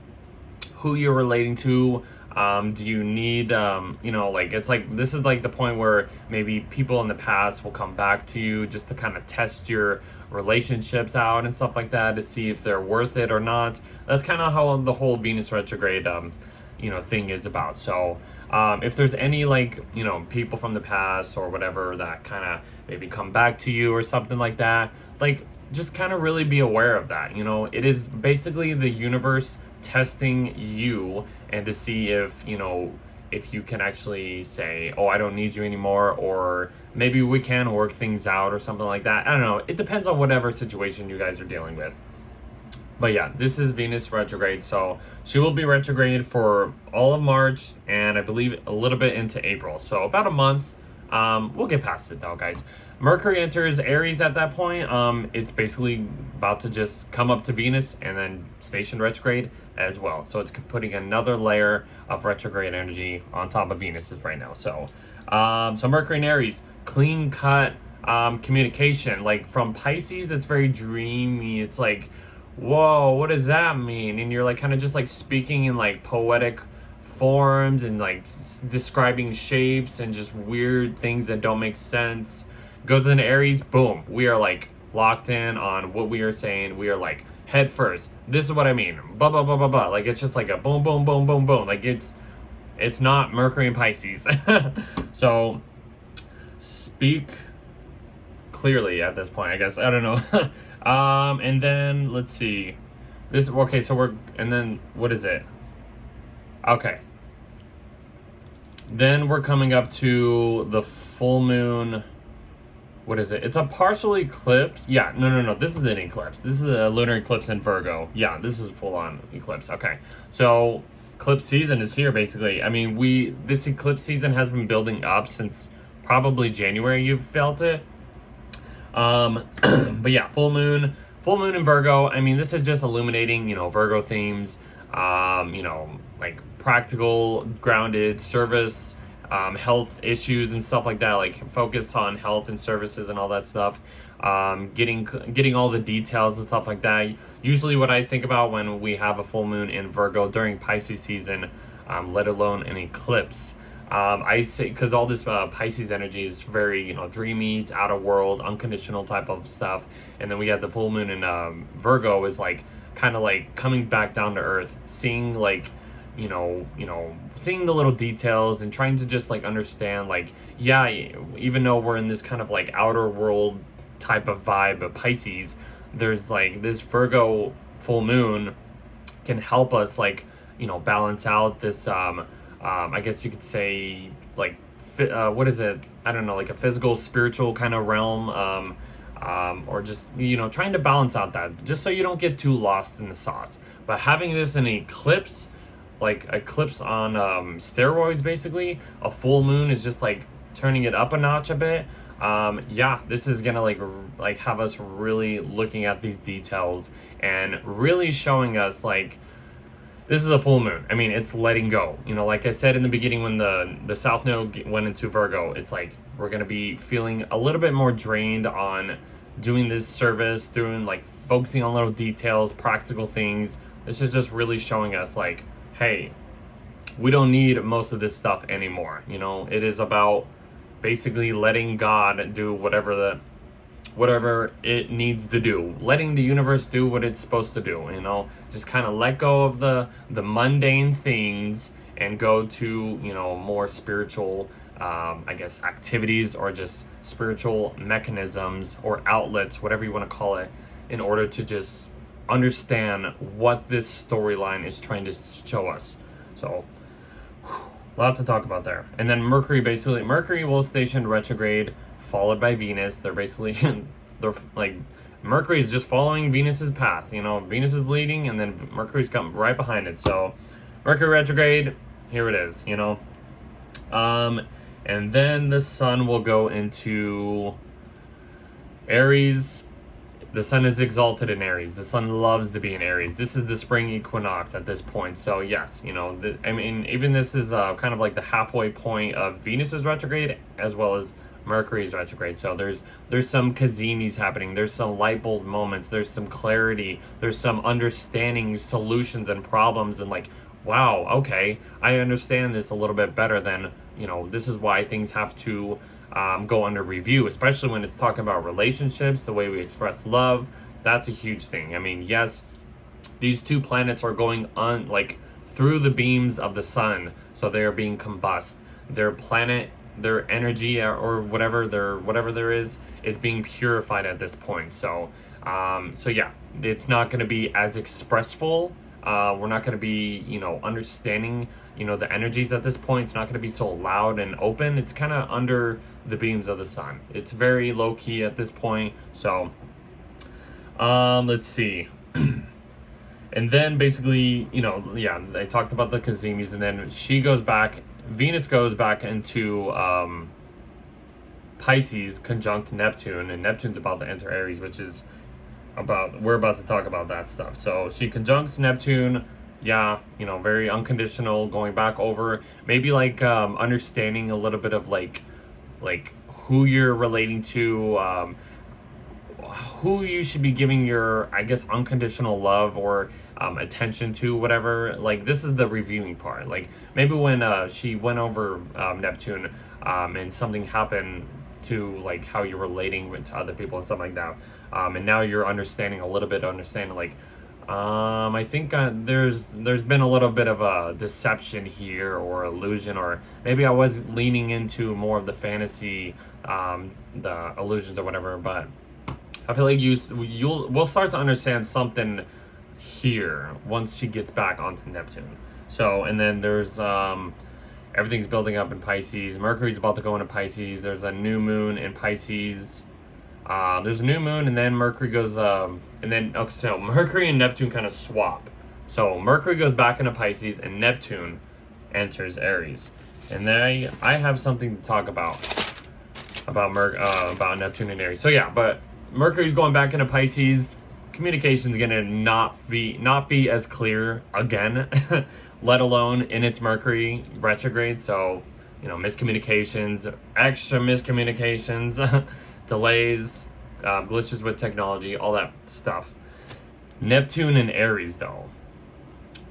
who you're relating to. Do you need, this is the point where maybe people in the past will come back to you just to kind of test your relationships out and stuff like that, to see if they're worth it or not. That's kind of how the whole Venus retrograde, thing is about. So, if there's any people from the past or whatever that kind of maybe come back to you or something like that, just kind of really be aware of that. It is basically the universe testing you, and to see if you can actually say, oh, I don't need you anymore, or maybe we can work things out or something like that. I don't know. It depends on whatever situation you guys are dealing with. But yeah, this is Venus retrograde. So she will be retrograde for all of March, and I believe a little bit into April. So about a month. We'll get past it though, guys. Mercury enters Aries at that point. It's basically about to just come up to Venus and then station retrograde as well. So it's putting another layer of retrograde energy on top of Venus's right now. So, so Mercury in Aries, clean cut communication. From Pisces, it's very dreamy. It's whoa, what does that mean? And you're kind of just speaking in poetic forms and describing shapes and just weird things that don't make sense. Goes into Aries, boom, we are locked in on what we are saying. We are head first. This is what I mean. Blah blah blah blah blah. It's just a boom boom boom boom boom. It's not Mercury and Pisces. So speak clearly at this point, I guess. I don't know. And then let's see. Okay, so and then what is it? Okay. Then we're coming up to the full moon. What is it? It's a partial eclipse. Yeah, no. This is an eclipse. This is a lunar eclipse in Virgo. Yeah, this is full-on eclipse. Okay. So, eclipse season is here, basically. I mean, this eclipse season has been building up since probably January. You've felt it. But yeah, full moon in Virgo. I mean, this is just illuminating, Virgo themes, practical, grounded service, health issues and stuff like that, focus on health and services and all that stuff, getting all the details and stuff like that. Usually what I think about when we have a full moon in Virgo during Pisces season, let alone an eclipse, I say, because all this Pisces energy is very, dreamy, it's out of world, unconditional type of stuff. And then we have the full moon in Virgo is kind of coming back down to earth, seeing seeing the little details and trying to just like understand, like, yeah, even though we're in this kind of like outer world type of vibe of Pisces, there's like this Virgo full moon can help us, like, balance out this I guess you could say, like, what is it, I don't know, like a physical spiritual kind of realm, or just trying to balance out that, just so you don't get too lost in the sauce. But having this in eclipse, like eclipse on steroids, basically a full moon is just like turning it up a notch a bit. Yeah, this is gonna like have us really looking at these details and really showing us, like, this is a full moon. I mean, it's letting go. Like I said in the beginning, when the South Node went into Virgo, it's like we're going to be feeling a little bit more drained on doing this service, doing, like, focusing on little details, practical things. This is just really showing us, like, hey, we don't need most of this stuff anymore. It is about basically letting God do whatever it needs to do, letting the universe do what it's supposed to do. Just kind of let go of the mundane things and go to more spiritual I guess activities, or just spiritual mechanisms or outlets, whatever you want to call it, in order to just understand what this storyline is trying to show us. So a lot to talk about there. And then Mercury will station retrograde, followed by Venus. They're basically they're like, Mercury is just following Venus's path. Venus is leading, and then Mercury's coming right behind it. So Mercury retrograde, here it is. And then the sun will go into Aries. The sun is exalted in Aries. The sun loves to be in Aries. This is the spring equinox at this point. So yes, I mean, even this is kind of like the halfway point of Venus's retrograde as well as Mercury's retrograde. So there's some Cazimis happening. There's some light bulb moments. There's some clarity. There's some understanding solutions and problems, and like, wow, okay, I understand this a little bit better than, this is why things have to go under review, especially when it's talking about relationships, the way we express love. That's a huge thing. I mean, yes, these two planets are going on, like, through the beams of the sun, so they are being combust. Their planet, their energy, or whatever there is being purified at this point. So yeah, it's not going to be as expressful. We're not going to be, understanding, the energies at this point. It's not going to be so loud and open. It's kind of under the beams of the sun. It's very low key at this point. So, let's see. And then basically, yeah, I talked about the Cazimis, and then Venus goes back into Pisces conjunct Neptune, and Neptune's about to enter Aries, which is we're about to talk about that stuff. So she conjuncts Neptune, yeah, very unconditional, going back over maybe like understanding a little bit of like who you're relating to, who you should be giving your, I guess, unconditional love or attention to, whatever. Like, this is the reviewing part. Like, maybe when she went over Neptune and something happened to, like, how you're relating to other people and stuff like that, and now you're understanding like, I think there's been a little bit of a deception here, or illusion, or maybe I was leaning into more of the fantasy, the illusions or whatever. But I feel like we'll start to understand something here once she gets back onto Neptune. So, and then there's everything's building up in Pisces. Mercury's about to go into Pisces. There's a new moon in Pisces. There's a new moon, and then Mercury goes, and then, okay, so Mercury and Neptune kind of swap. So Mercury goes back into Pisces, and Neptune enters Aries. And then I have something to talk about Neptune and Aries. So yeah, but Mercury's going back into Pisces. Communication's gonna not be as clear again, let alone in its Mercury retrograde. So, miscommunications, extra miscommunications, delays, glitches with technology, all that stuff. Neptune and Aries, though,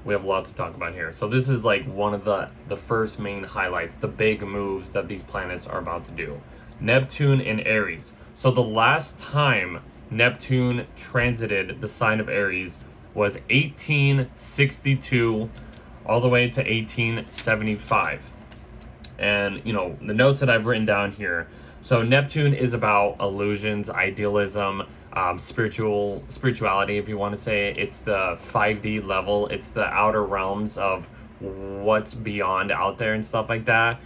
we have a lot to talk about here. So this is like one of the first main highlights, the big moves that these planets are about to do. Neptune and Aries. So the last time Neptune transited the sign of Aries was 1862 all the way to 1875. And, you know, the notes that I've written down here. So Neptune is about illusions, idealism, spirituality, if you want to say it. It's the 5D level. It's the outer realms of what's beyond out there and stuff like that.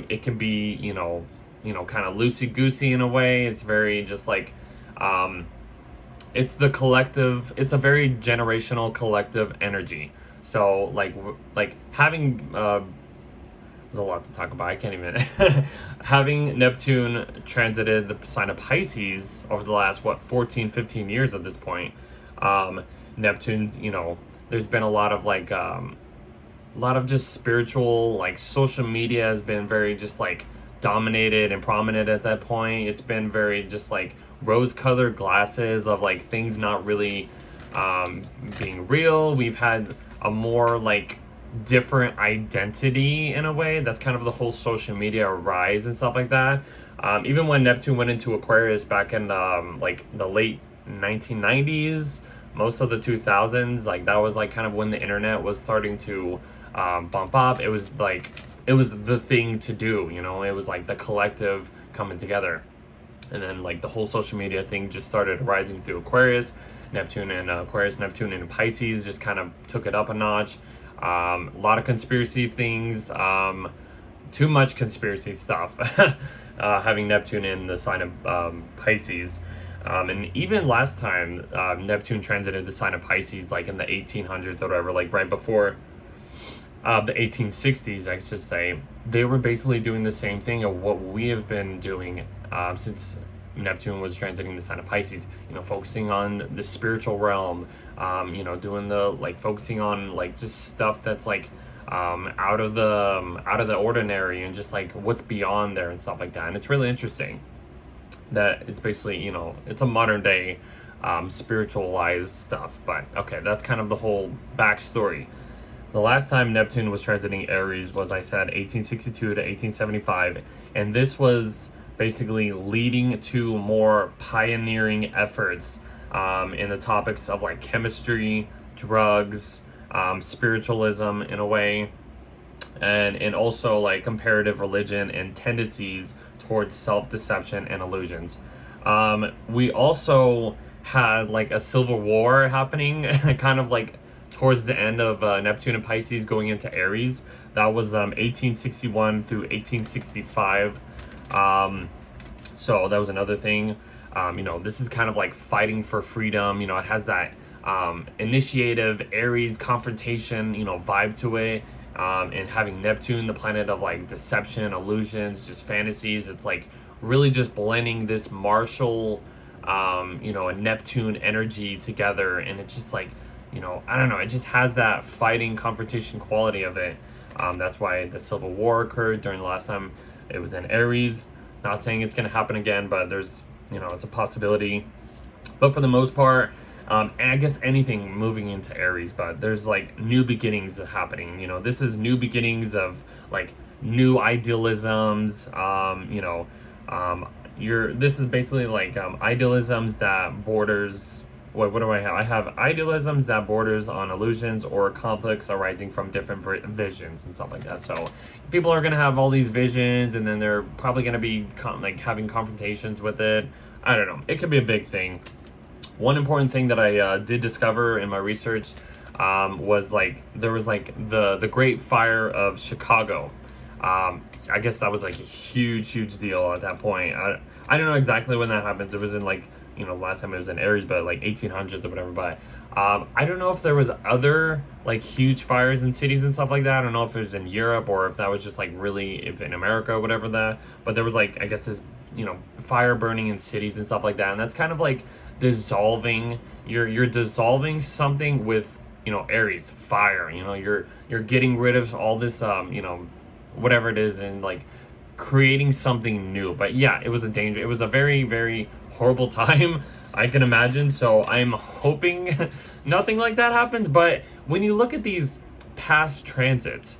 It can be, kind of loosey-goosey in a way. It's very just like, it's the collective. It's a very generational collective energy. So like having there's a lot to talk about. I can't even. Having Neptune transited the sign of Pisces over the last, 14, 15 years at this point. Neptune's, there's been a lot of just spiritual, like social media has been very just like dominated and prominent at that point. It's been very just like rose-colored glasses of like things not really being real. We've had a more like different identity in a way. That's kind of the whole social media rise and stuff like that. Even when Neptune went into Aquarius back in like the late 1990s, most of the 2000s, like that was like kind of when the internet was starting to bump up. It was the thing to do, it was like the collective coming together. And then like the whole social media thing just started rising through Aquarius. Neptune and Pisces just kind of took it up a notch. A lot of conspiracy things, too much conspiracy stuff, having Neptune in the sign of Pisces. And even last time Neptune transited the sign of Pisces, like in the 1800s or whatever, like right before the 1860s, I should say, they were basically doing the same thing of what we have been doing since Neptune was transiting the sign of Pisces, focusing on the spiritual realm, doing focusing on like just stuff that's like out of the ordinary and just like what's beyond there and stuff like that. And it's really interesting that it's basically, it's a modern day spiritualized stuff. But okay, that's kind of the whole backstory. The last time Neptune was transiting Aries was, I said, 1862 to 1875, and this was basically leading to more pioneering efforts in the topics of like chemistry, drugs, spiritualism in a way, and also like comparative religion and tendencies towards self-deception and illusions. We also had like a civil war happening kind of like towards the end of Neptune and Pisces going into Aries. That was 1861 through 1865. So that was another thing. This is kind of like fighting for freedom. It has that initiative, Aries confrontation, vibe to it. And having Neptune, the planet of like deception, illusions, just fantasies. It's like really just blending this martial, a Neptune energy together. And it's just like, I don't know, it just has that fighting confrontation quality of it. That's why the Civil War occurred during the last time it was in Aries. Not saying it's going to happen again, but there's, it's a possibility. But for the most part, and I guess anything moving into Aries, but there's like new beginnings happening. This is new beginnings of like new idealisms. This is basically like idealisms that borders. What do I have? I have idealisms that borders on illusions or conflicts arising from different visions and stuff like that. So people are going to have all these visions, and then they're probably going to be having confrontations with it. I don't know. It could be a big thing. One important thing that I did discover in my research was like there was like the Great Fire of Chicago. I guess that was like a huge deal at that point. I don't know exactly when that happens. It was in like, last time it was in Aries, but like 1800s or whatever. But I don't know if there was other like huge fires in cities and stuff like that. I don't know if it was in Europe or if that was just like really if in America or whatever that. But there was like, I guess this, fire burning in cities and stuff like that. And that's kind of like dissolving. You're dissolving something with, Aries, fire. You're getting rid of all this, whatever it is, and like creating something new. But yeah, it was a very, very horrible time, I can imagine. So I'm hoping nothing like that happens. But when you look at these past transits,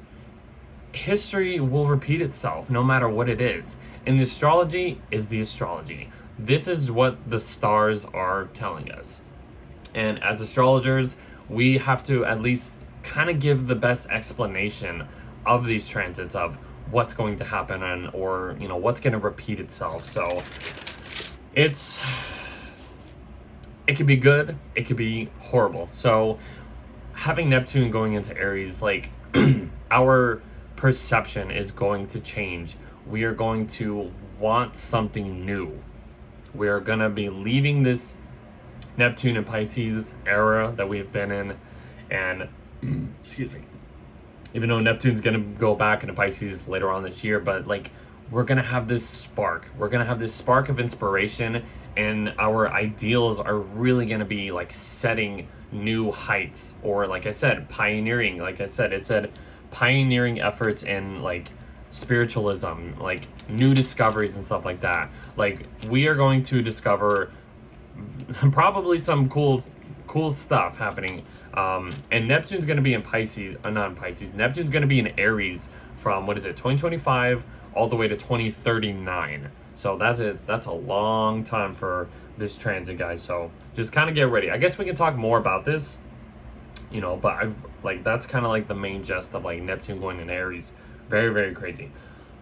history will repeat itself no matter what it is. And the astrology is the astrology. This is what the stars are telling us. And as astrologers, we have to at least kind of give the best explanation of these transits, of what's going to happen, and or what's going to repeat itself. So it could be good, it could be horrible. So having Neptune going into Aries, like our perception is going to change. We are going to want something new. We are going to be leaving this Neptune and Pisces era that we've been in, and excuse me, even though Neptune's going to go back into Pisces later on this year, but like we're going to have this spark. We're going to have this spark of inspiration, and our ideals are really going to be like setting new heights, or like I said, pioneering. Like I said, it said pioneering efforts in like spiritualism, like new discoveries and stuff like that. Like we are going to discover probably some cool stuff happening. And Neptune's going to be in Pisces, not in Pisces. Neptune's going to be in Aries from 2025 all the way to 2039. So that's a long time for this transit, guys. So just kind of get ready. I guess we can talk more about this, but that's kind of like the main gist of like Neptune going in Aries. Very, very crazy.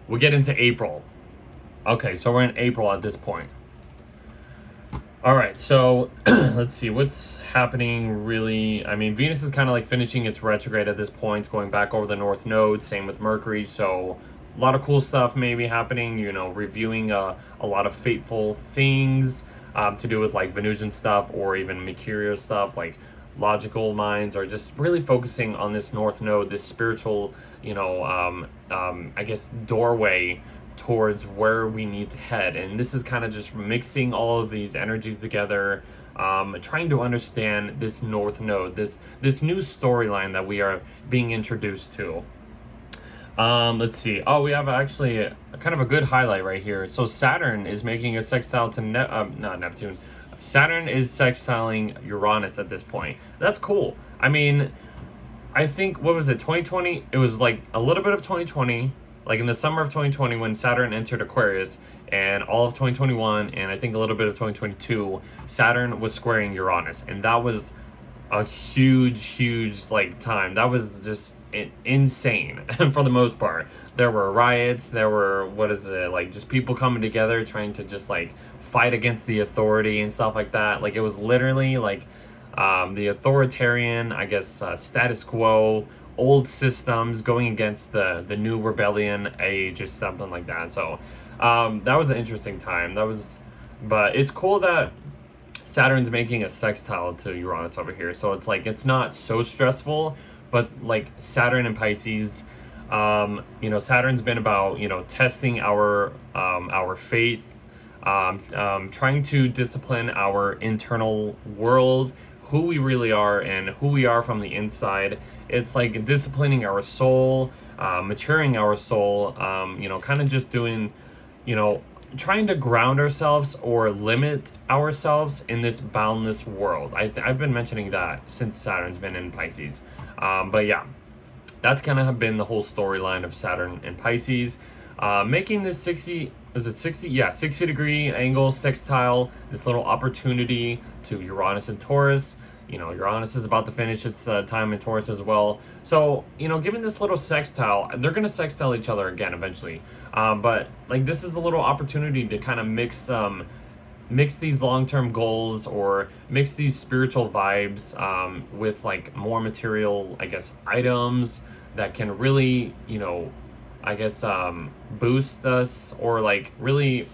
We'll get into April. Okay, so we're in April at this point. All right, so let's see what's happening really. I mean, Venus is kind of like finishing its retrograde at this point. It's going back over the North Node. Same with Mercury. So a lot of cool stuff maybe happening, reviewing a lot of fateful things to do with like Venusian stuff, or even Mercurial stuff, like logical minds, or just really focusing on this North Node, this spiritual, I guess, doorway towards where we need to head. And this is kind of just mixing all of these energies together, trying to understand this North Node, this new storyline that we are being introduced to. Let's see. Oh, we have actually a kind of a good highlight right here. So Saturn is making a sextile to not Neptune. Saturn is sextiling Uranus at this point. That's cool. I mean, I think, what was it, 2020? It was like a little bit of 2020, like in the summer of 2020 when Saturn entered Aquarius, and all of 2021, and I think a little bit of 2022, Saturn was squaring Uranus. And that was a huge like time. That was just insane for the most part. There were riots, there were, like just people coming together trying to just like fight against the authority and stuff like that. Like it was literally like the authoritarian, I guess, status quo, old systems going against the new rebellion age or something like that. So that was an interesting time. But it's cool that Saturn's making a sextile to Uranus over here. So it's like, it's not so stressful, but like Saturn and Pisces, Saturn's been about, testing our faith, trying to discipline our internal world, who we really are and who we are from the inside. It's like disciplining our soul, maturing our soul, kind of just doing, trying to ground ourselves or limit ourselves in this boundless world. I've been mentioning that since Saturn's been in Pisces. But yeah, that's kind of been the whole storyline of Saturn and Pisces. Making this 60 degree angle sextile, this little opportunity to Uranus and Taurus. Uranus is about to finish its time in Taurus as well. So, given this little sextile, they're going to sextile each other again eventually. But like this is a little opportunity to kind of mix these long-term goals, or mix these spiritual vibes with like more material, I guess, items that can really, boost us, or like really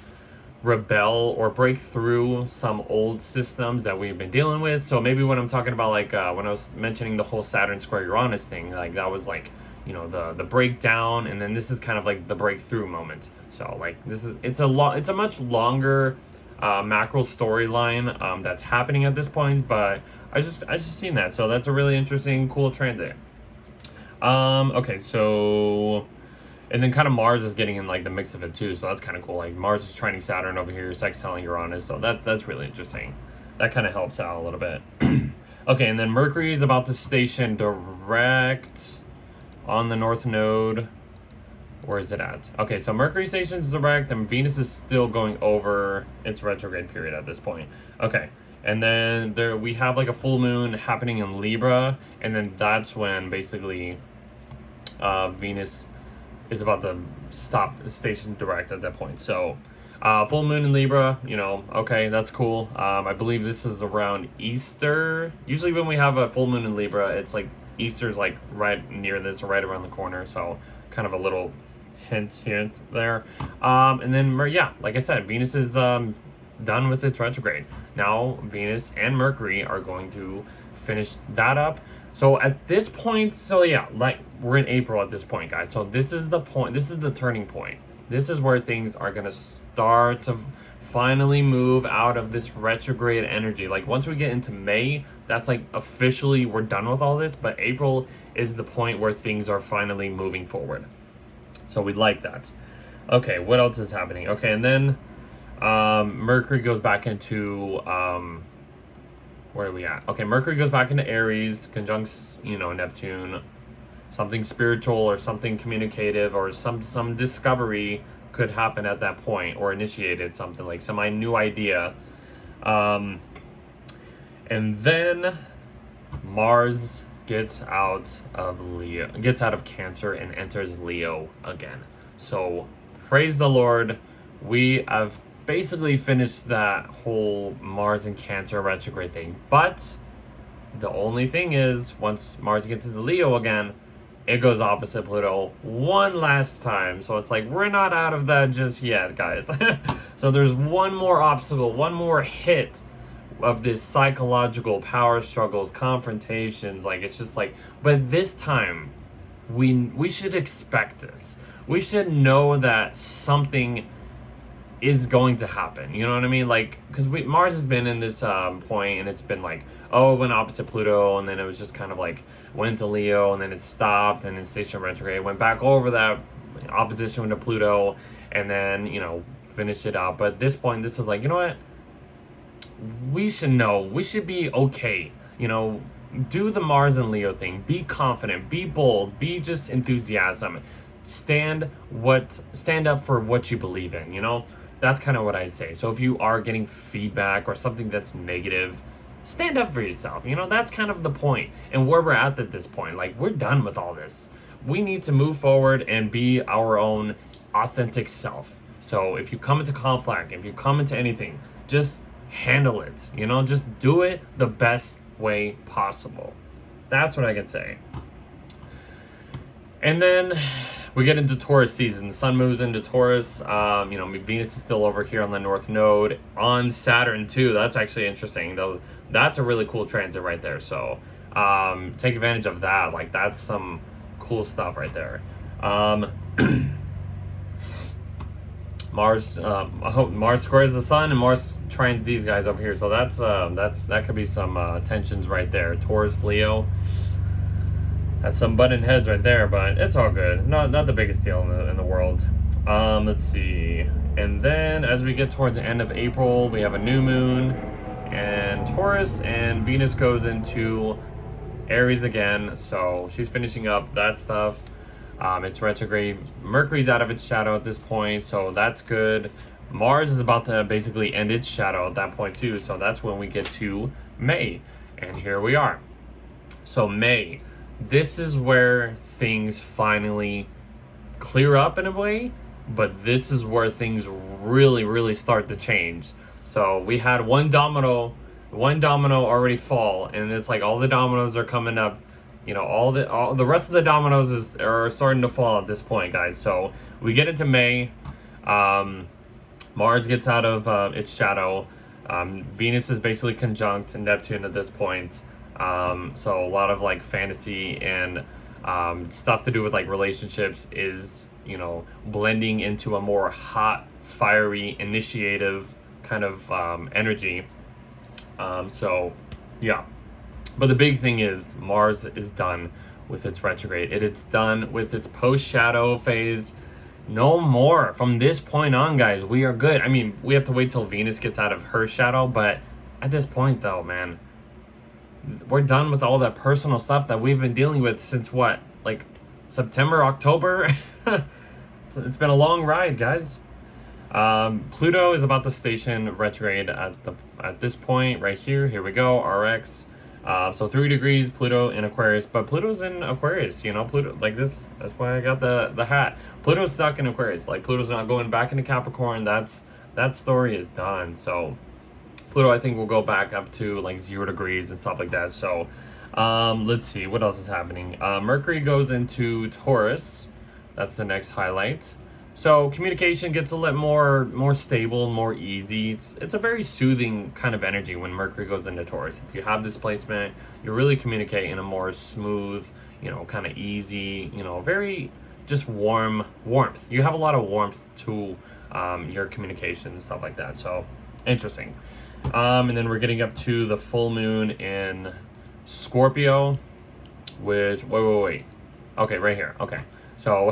rebel or break through some old systems that we've been dealing with. So maybe when I'm talking about like when I was mentioning the whole Saturn square Uranus thing, like that was like, the breakdown, and then this is kind of like the breakthrough moment. So like it's a much longer macro storyline that's happening at this point, but I just seen that, so that's a really interesting, cool transit. Okay, so, and then kind of Mars is getting in like the mix of it too, so that's kind of cool. Like Mars is trining Saturn over here, sextiling Uranus, so that's really interesting. That kind of helps out a little bit. Okay, and then Mercury is about to station direct on the North Node. Where is it at? Okay, so Mercury stations direct, and Venus is still going over its retrograde period at this point. Okay, And then we have like a full moon happening in Libra, and then that's when basically Venus is about to stop station direct at that point. So full moon in Libra, you know, okay, that's cool. I believe this is around Easter. Usually when we have a full moon in Libra, it's like Easter's like right near this or right around the corner. So kind of a little hint there. And then, yeah, like I said, Venus is done with its retrograde. Now Venus and Mercury are going to finish that up. So at this point, so yeah, like we're in April at this point, guys. So this is the point, this is the turning point. This is where things are going to start to finally move out of this retrograde energy. Like once we get into May, that's like officially we're done with all this, but April is the point where things are finally moving forward. So we like that. Okay, what else is happening? Okay, and then Mercury goes back into where are we at? Okay, Mercury goes back into Aries, conjuncts, you know, Neptune. Something spiritual or something communicative or some discovery could happen at that point, or initiated something like some new idea. And then Mars gets out of Cancer and enters Leo again. So praise the Lord, we have basically finished that whole Mars and Cancer retrograde thing. But the only thing is, once Mars gets into Leo again, it goes opposite Pluto one last time. So it's like, we're not out of that just yet, guys. So there's one more obstacle, one more hit of this psychological power struggles, confrontations. Like, it's just like, but this time, we should expect this. We should know that something is going to happen. You know what I mean? Like, because Mars has been in this point, and it's been like, oh, it went opposite Pluto, and then it was just kind of like went to Leo, and then it stopped, and then station retrograde went back over that opposition to Pluto, and then, you know, finished it out. But at this point, this is like, you know what? We should know. We should be okay. You know, do the Mars and Leo thing. Be confident. Be bold. Be just enthusiasm. Stand up for what you believe in. You know, that's kind of what I say. So if you are getting feedback or something that's negative, stand up for yourself. You know, that's kind of the point and where we're at this point. Like, we're done with all this. We need to move forward and be our own authentic self. So if you come into conflict, if you come into anything, just handle it. You know, just do it the best way possible. That's what I can say. And then we get into Taurus season. The sun moves into Taurus. You know, Venus is still over here on the North Node. On Saturn, too. That's actually interesting, though. That's a really cool transit right there. So take advantage of that. Like, that's some cool stuff right there. Mars squares the sun, and Mars trines these guys over here. So that could be some tensions right there. Taurus, Leo. That's some button heads right there, but it's all good. Not the biggest deal in the world. Let's see. And then as we get towards the end of April, we have a new moon and Taurus, and Venus goes into Aries again. So she's finishing up that stuff. It's retrograde. Mercury's out of its shadow at this point, so that's good. Mars is about to basically end its shadow at that point too. So that's when we get to May. And here we are. So May. This is where things finally clear up in a way, but this is where things really, really start to change. So we had one domino already fall, and it's like all the dominoes are coming up. You know, all the rest of the dominoes are starting to fall at this point, guys. So we get into May. Mars gets out of its shadow. Venus is basically conjunct Neptune at this point. So a lot of like fantasy and stuff to do with like relationships is, you know, blending into a more hot, fiery, initiative kind of energy. So yeah. But the big thing is Mars is done with its retrograde. It's done with its post-shadow phase. No more. From this point on, guys, we are good. I mean, we have to wait till Venus gets out of her shadow, but at this point, though, man, we're done with all that personal stuff that we've been dealing with since what? Like September, October? It's been a long ride, guys. Pluto is about to station retrograde at this point right here. Here we go, RX. So 3 degrees, Pluto in Aquarius, but Pluto's in Aquarius, you know, Pluto, like this, that's why I got the hat. Pluto's stuck in Aquarius, like Pluto's not going back into Capricorn, that story is done. So Pluto, I think, will go back up to like 0 degrees and stuff like that. So let's see, what else is happening? Mercury goes into Taurus, that's the next highlight. So communication gets a little more stable, more easy. It's a very soothing kind of energy when Mercury goes into Taurus. If you have this placement, you really communicate in a more smooth, you know, kind of easy, you know, very just warmth. You have a lot of warmth to your communication and stuff like that. So interesting. And then we're getting up to the full moon in Scorpio, which wait. Okay, right here. Okay, so.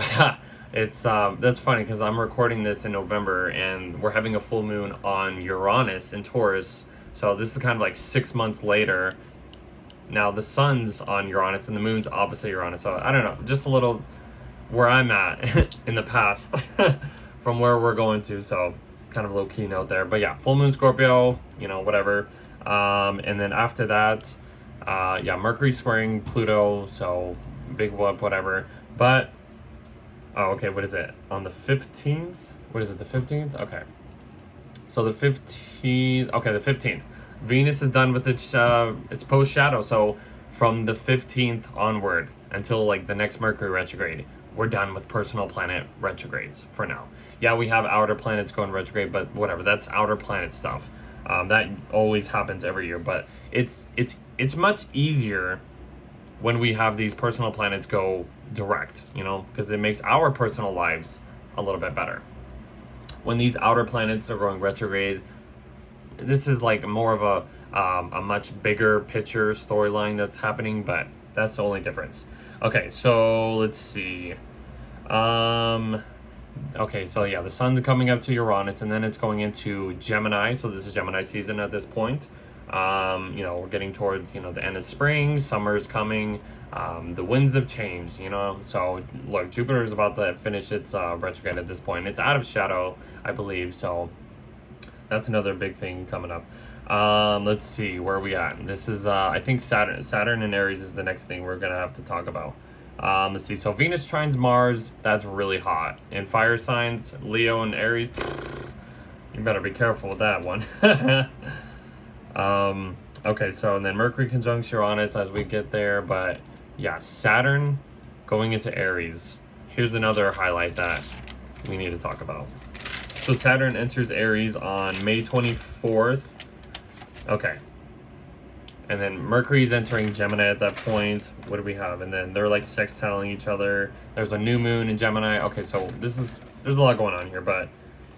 It's that's funny because I'm recording this in November and we're having a full moon on Uranus in Taurus. So this is kind of like 6 months later. Now the sun's on Uranus and the moon's opposite Uranus. So I don't know, just a little where I'm at in the past from where we're going to. So kind of a low key note there. But yeah, full moon Scorpio, you know, whatever. And then after that, yeah, Mercury squaring Pluto. So big whoop, whatever. But oh, okay, what is it? On the 15th? What is it, the 15th? Okay. So the 15th, okay, the 15th. Venus is done with its post-shadow, so from the 15th onward until like the next Mercury retrograde, we're done with personal planet retrogrades for now. Yeah, we have outer planets going retrograde, but whatever, that's outer planet stuff. That always happens every year, but it's much easier when we have these personal planets go direct, you know, because it makes our personal lives a little bit better. When these outer planets are going retrograde, this is like more of a much bigger picture storyline that's happening, but that's the only difference. Okay, so let's see. Okay, so yeah, the sun's coming up to Uranus and then it's going into Gemini. So this is Gemini season at this point. You know, we're getting towards, you know, the end of spring, summer's coming, the winds have changed, you know. So look, Jupiter is about to finish its retrograde at this point. It's out of shadow, I believe, so that's another big thing coming up. Let's see, where are we at? This is I think Saturn and Aries is the next thing we're gonna have to talk about. Let's see, so Venus trines Mars, that's really hot. And fire signs, Leo and Aries, you better be careful with that one. Okay, so and then Mercury conjunct Uranus as we get there, but yeah, Saturn going into Aries. Here's another highlight that we need to talk about. So Saturn enters Aries on May 24th. Okay. And then Mercury's entering Gemini at that point. What do we have? And then they're like sextiling each other. There's a new moon in Gemini. Okay, so there's a lot going on here, but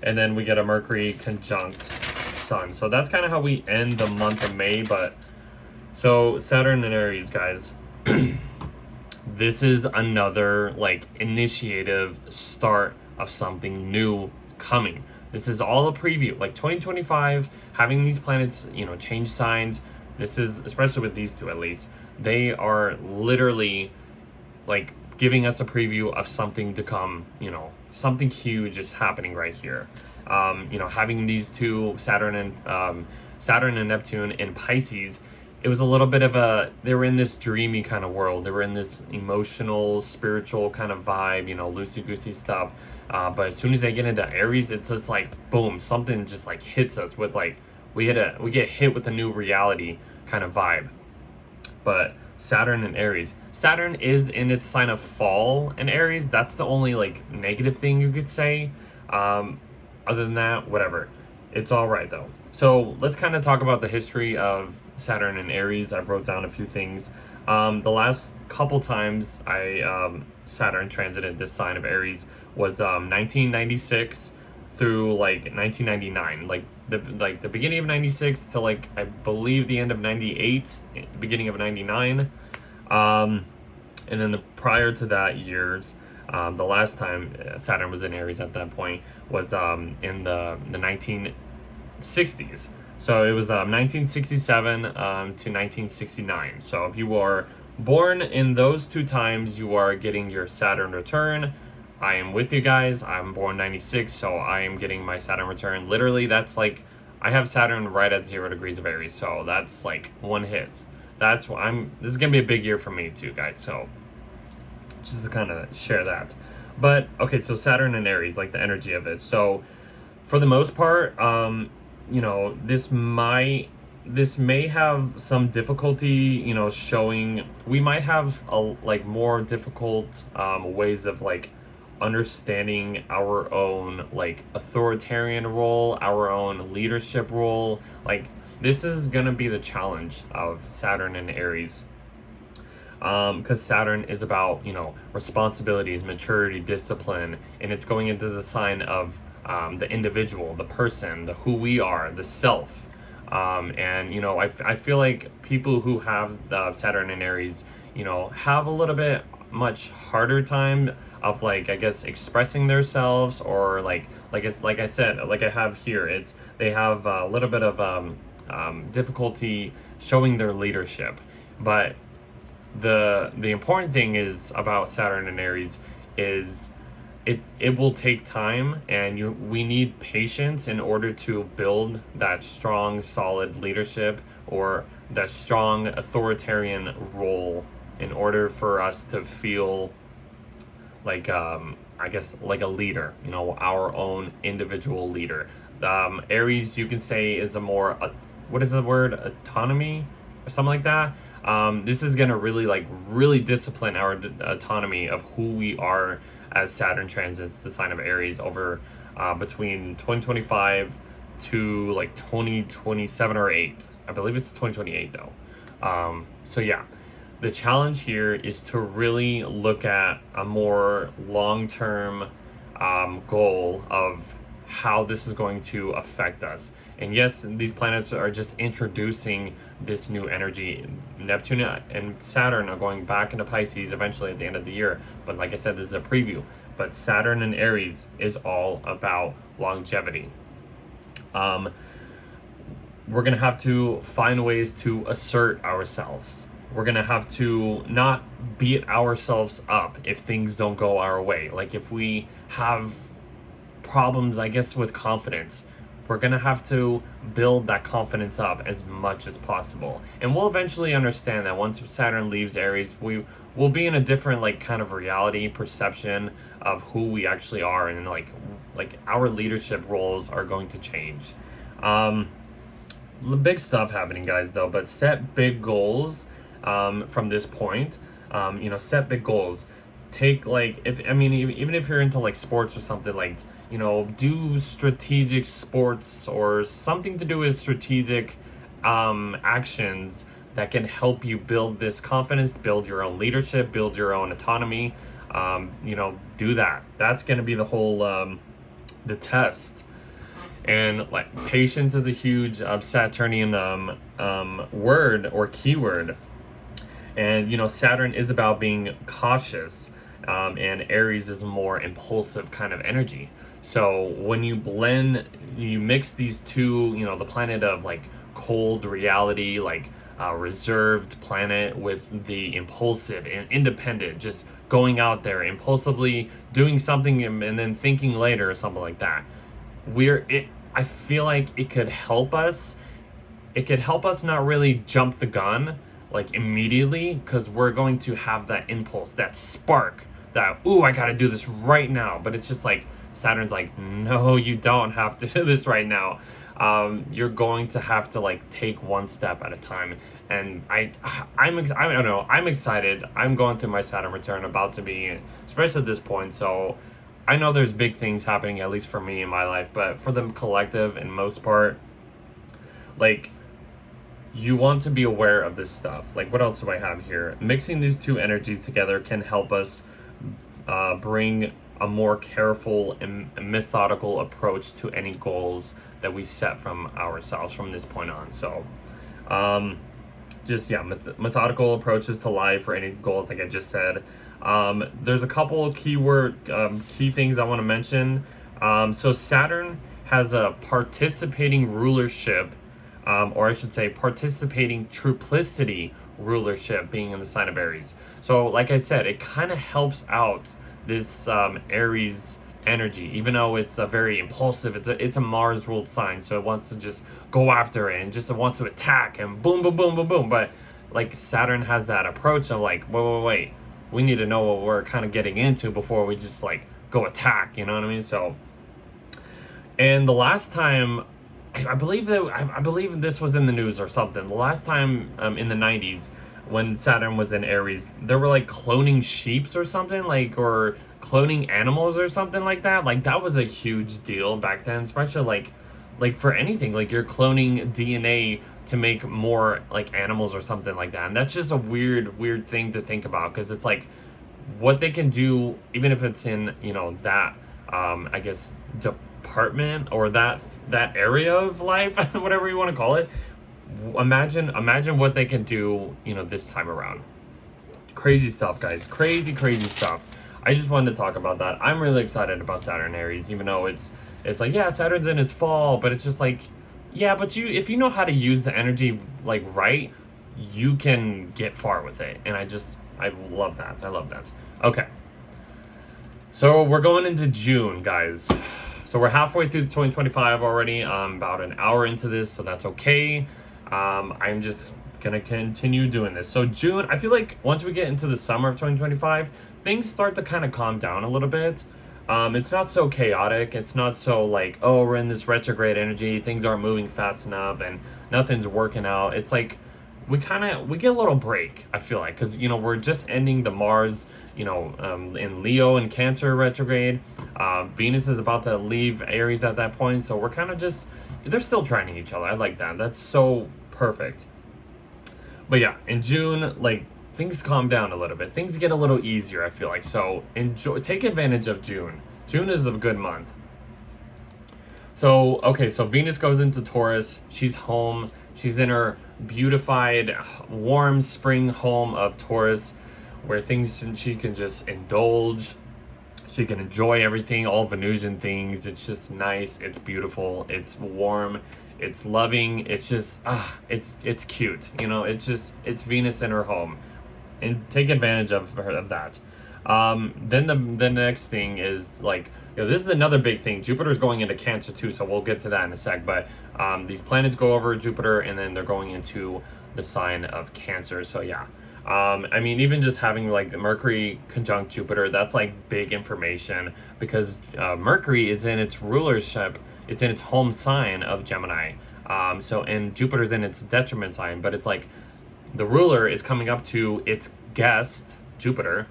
and then we get a Mercury conjunct Sun. So that's kind of how we end the month of May. But so Saturn and Aries, guys, this is another like initiative start of something new coming. This is all a preview, like 2025, having these planets, you know, change signs. This is, especially with these two at least, they are literally like giving us a preview of something to come, you know, something huge is happening right here. You know, having these two, Saturn and Neptune in Pisces, it was a little bit of they were in this dreamy kind of world. They were in this emotional, spiritual kind of vibe, you know, loosey-goosey stuff. But as soon as they get into Aries, it's just like, boom, something just like hits us with like, we get hit with a new reality kind of vibe. But Saturn and Aries. Saturn is in its sign of fall in Aries. That's the only like negative thing you could say. Other than that, whatever. It's all right though. So let's kind of talk about the history of Saturn and Aries. I've wrote down a few things. The last couple times Saturn transited this sign of Aries was 1996 through like 1999, like the beginning of 96 to like I believe the end of 98, beginning of 99, and then prior to that years, the last time Saturn was in Aries at that point was in the 1960s. So it was 1967 to 1969. So if you are born in those two times, you are getting your Saturn return. I am with you guys. I'm born 96, so I am getting my Saturn return. Literally, that's like, I have Saturn right at 0 degrees of Aries, so that's like one hit. That's why this is gonna be a big year for me too, guys. So just to kind of share that. But okay, so Saturn and Aries, like the energy of it. So for the most part, you know, this may have some difficulty, you know, showing. We might have like more difficult ways of like understanding our own like authoritarian role, our own leadership role. Like this is gonna be the challenge of Saturn and Aries, because Saturn is about, you know, responsibilities, maturity, discipline, and it's going into the sign of the individual, the person, the who we are, the self. And you know, I feel like people who have Saturn and Aries, you know, have a little bit much harder time of like, I guess, expressing themselves, or like it's like I said, like I have here, they have a little bit of difficulty showing their leadership. But the important thing is about Saturn and Aries is it will take time, and we need patience in order to build that strong, solid leadership, or that strong authoritarian role, in order for us to feel like I guess like a leader, you know, our own individual leader. Aries, you can say, is a more what is the word, autonomy or something like that. This is gonna really discipline our autonomy of who we are as Saturn transits the sign of Aries over between 2025 to like 2027 or 8. I believe it's 2028 though. So yeah, the challenge here is to really look at a more long-term goal of how this is going to affect us. And yes, these planets are just introducing this new energy. Neptune and Saturn are going back into Pisces eventually at the end of the year. But like I said, this is a preview. But Saturn and Aries is all about longevity. We're going to have to find ways to assert ourselves. We're going to have to not beat ourselves up if things don't go our way. Like if we have problems, I guess, with confidence, we're gonna have to build that confidence up as much as possible. And we'll eventually understand that once Saturn leaves Aries, we will be in a different like kind of reality perception of who we actually are, and like our leadership roles are going to change. The big stuff happening, guys, though. But set big goals from this point. You know, set big goals. Take like, even if you're into like sports or something, like, you know, do strategic sports or something to do with strategic actions that can help you build this confidence, build your own leadership, build your own autonomy. You know, do that. That's going to be the whole the test. And like patience is a huge Saturnian word or keyword. And you know, Saturn is about being cautious, and Aries is a more impulsive kind of energy. So when you mix these two, you know, the planet of like cold reality, like reserved planet, with the impulsive and independent, just going out there impulsively doing something and then thinking later or something like that. I feel like it could help us. It could help us not really jump the gun like immediately, because we're going to have that impulse, that spark, that, ooh, I gotta do this right now. But it's just like Saturn's like, no, you don't have to do this right now. You're going to have to like take one step at a time. And I don't know, I'm excited. I'm going through my Saturn return, about to be, especially at this point. So I know there's big things happening, at least for me in my life, but for the collective and most part, like, you want to be aware of this stuff. Like, what else do I have here? Mixing these two energies together can help us bring a more careful and methodical approach to any goals that we set from ourselves from this point on. So methodical approaches to life for any goals, like I just said. There's a couple of key things I want to mention. So Saturn has a participating rulership, or I should say participating triplicity rulership, being in the sign of Aries. So like I said, it kind of helps out this Aries energy, even though it's a very impulsive, it's a Mars ruled sign, so it wants to just go after it and just it wants to attack and boom boom boom boom boom. But like Saturn has that approach of like, wait, we need to know what we're kind of getting into before we just like go attack, you know what I mean? So, and the last time, I believe this was in the news or something. The last time in the 90s when Saturn was in Aries, there were like cloning sheeps or something, like, or cloning animals or something like that. Like that was a huge deal back then, especially like for anything, like you're cloning DNA to make more like animals or something like that. And that's just a weird thing to think about, because it's like what they can do, even if it's in, you know, that I guess department or that area of life, whatever you want to call it. Imagine what they can do, you know, this time around. Crazy stuff, guys. Crazy stuff. I just wanted to talk about that. I'm really excited about Saturn Aries, even though it's like, yeah, Saturn's in its fall, but it's just like, yeah, but if you know how to use the energy like right, you can get far with it. And I love that. I love that. Okay. So we're going into June, guys. So we're halfway through 2025 already. I'm about an hour into this, so that's okay. I'm just gonna continue doing this. So June, I feel like once we get into the summer of 2025, things start to kind of calm down a little bit. It's not so chaotic. It's not so like, oh, we're in this retrograde energy, things aren't moving fast enough and nothing's working out. It's like we get a little break, I feel like, because, you know, we're just ending the Mars, you know, in Leo and Cancer retrograde. Venus is about to leave Aries at that point, so we're kind of just, they're still trining each other. I like that. That's so perfect. But yeah, in June, like, things calm down a little bit. Things get a little easier, I feel like. So take advantage of June. June is a good month. So, okay, so Venus goes into Taurus. She's home. She's in her beautified, warm spring home of Taurus, where she can just indulge. She can enjoy everything, all Venusian things. It's just nice. It's beautiful. It's warm. It's loving. It's just, it's cute. You know, it's Venus in her home. And take advantage of that. Then the next thing is like, you know, this is another big thing. Jupiter's going into Cancer too, so we'll get to that in a sec. But these planets go over Jupiter, and then they're going into the sign of Cancer. So yeah, I mean, even just having like Mercury conjunct Jupiter, that's like big information, because Mercury is in its rulership. It's in its home sign of Gemini. And Jupiter's in its detriment sign, but it's like the ruler is coming up to its guest, Jupiter,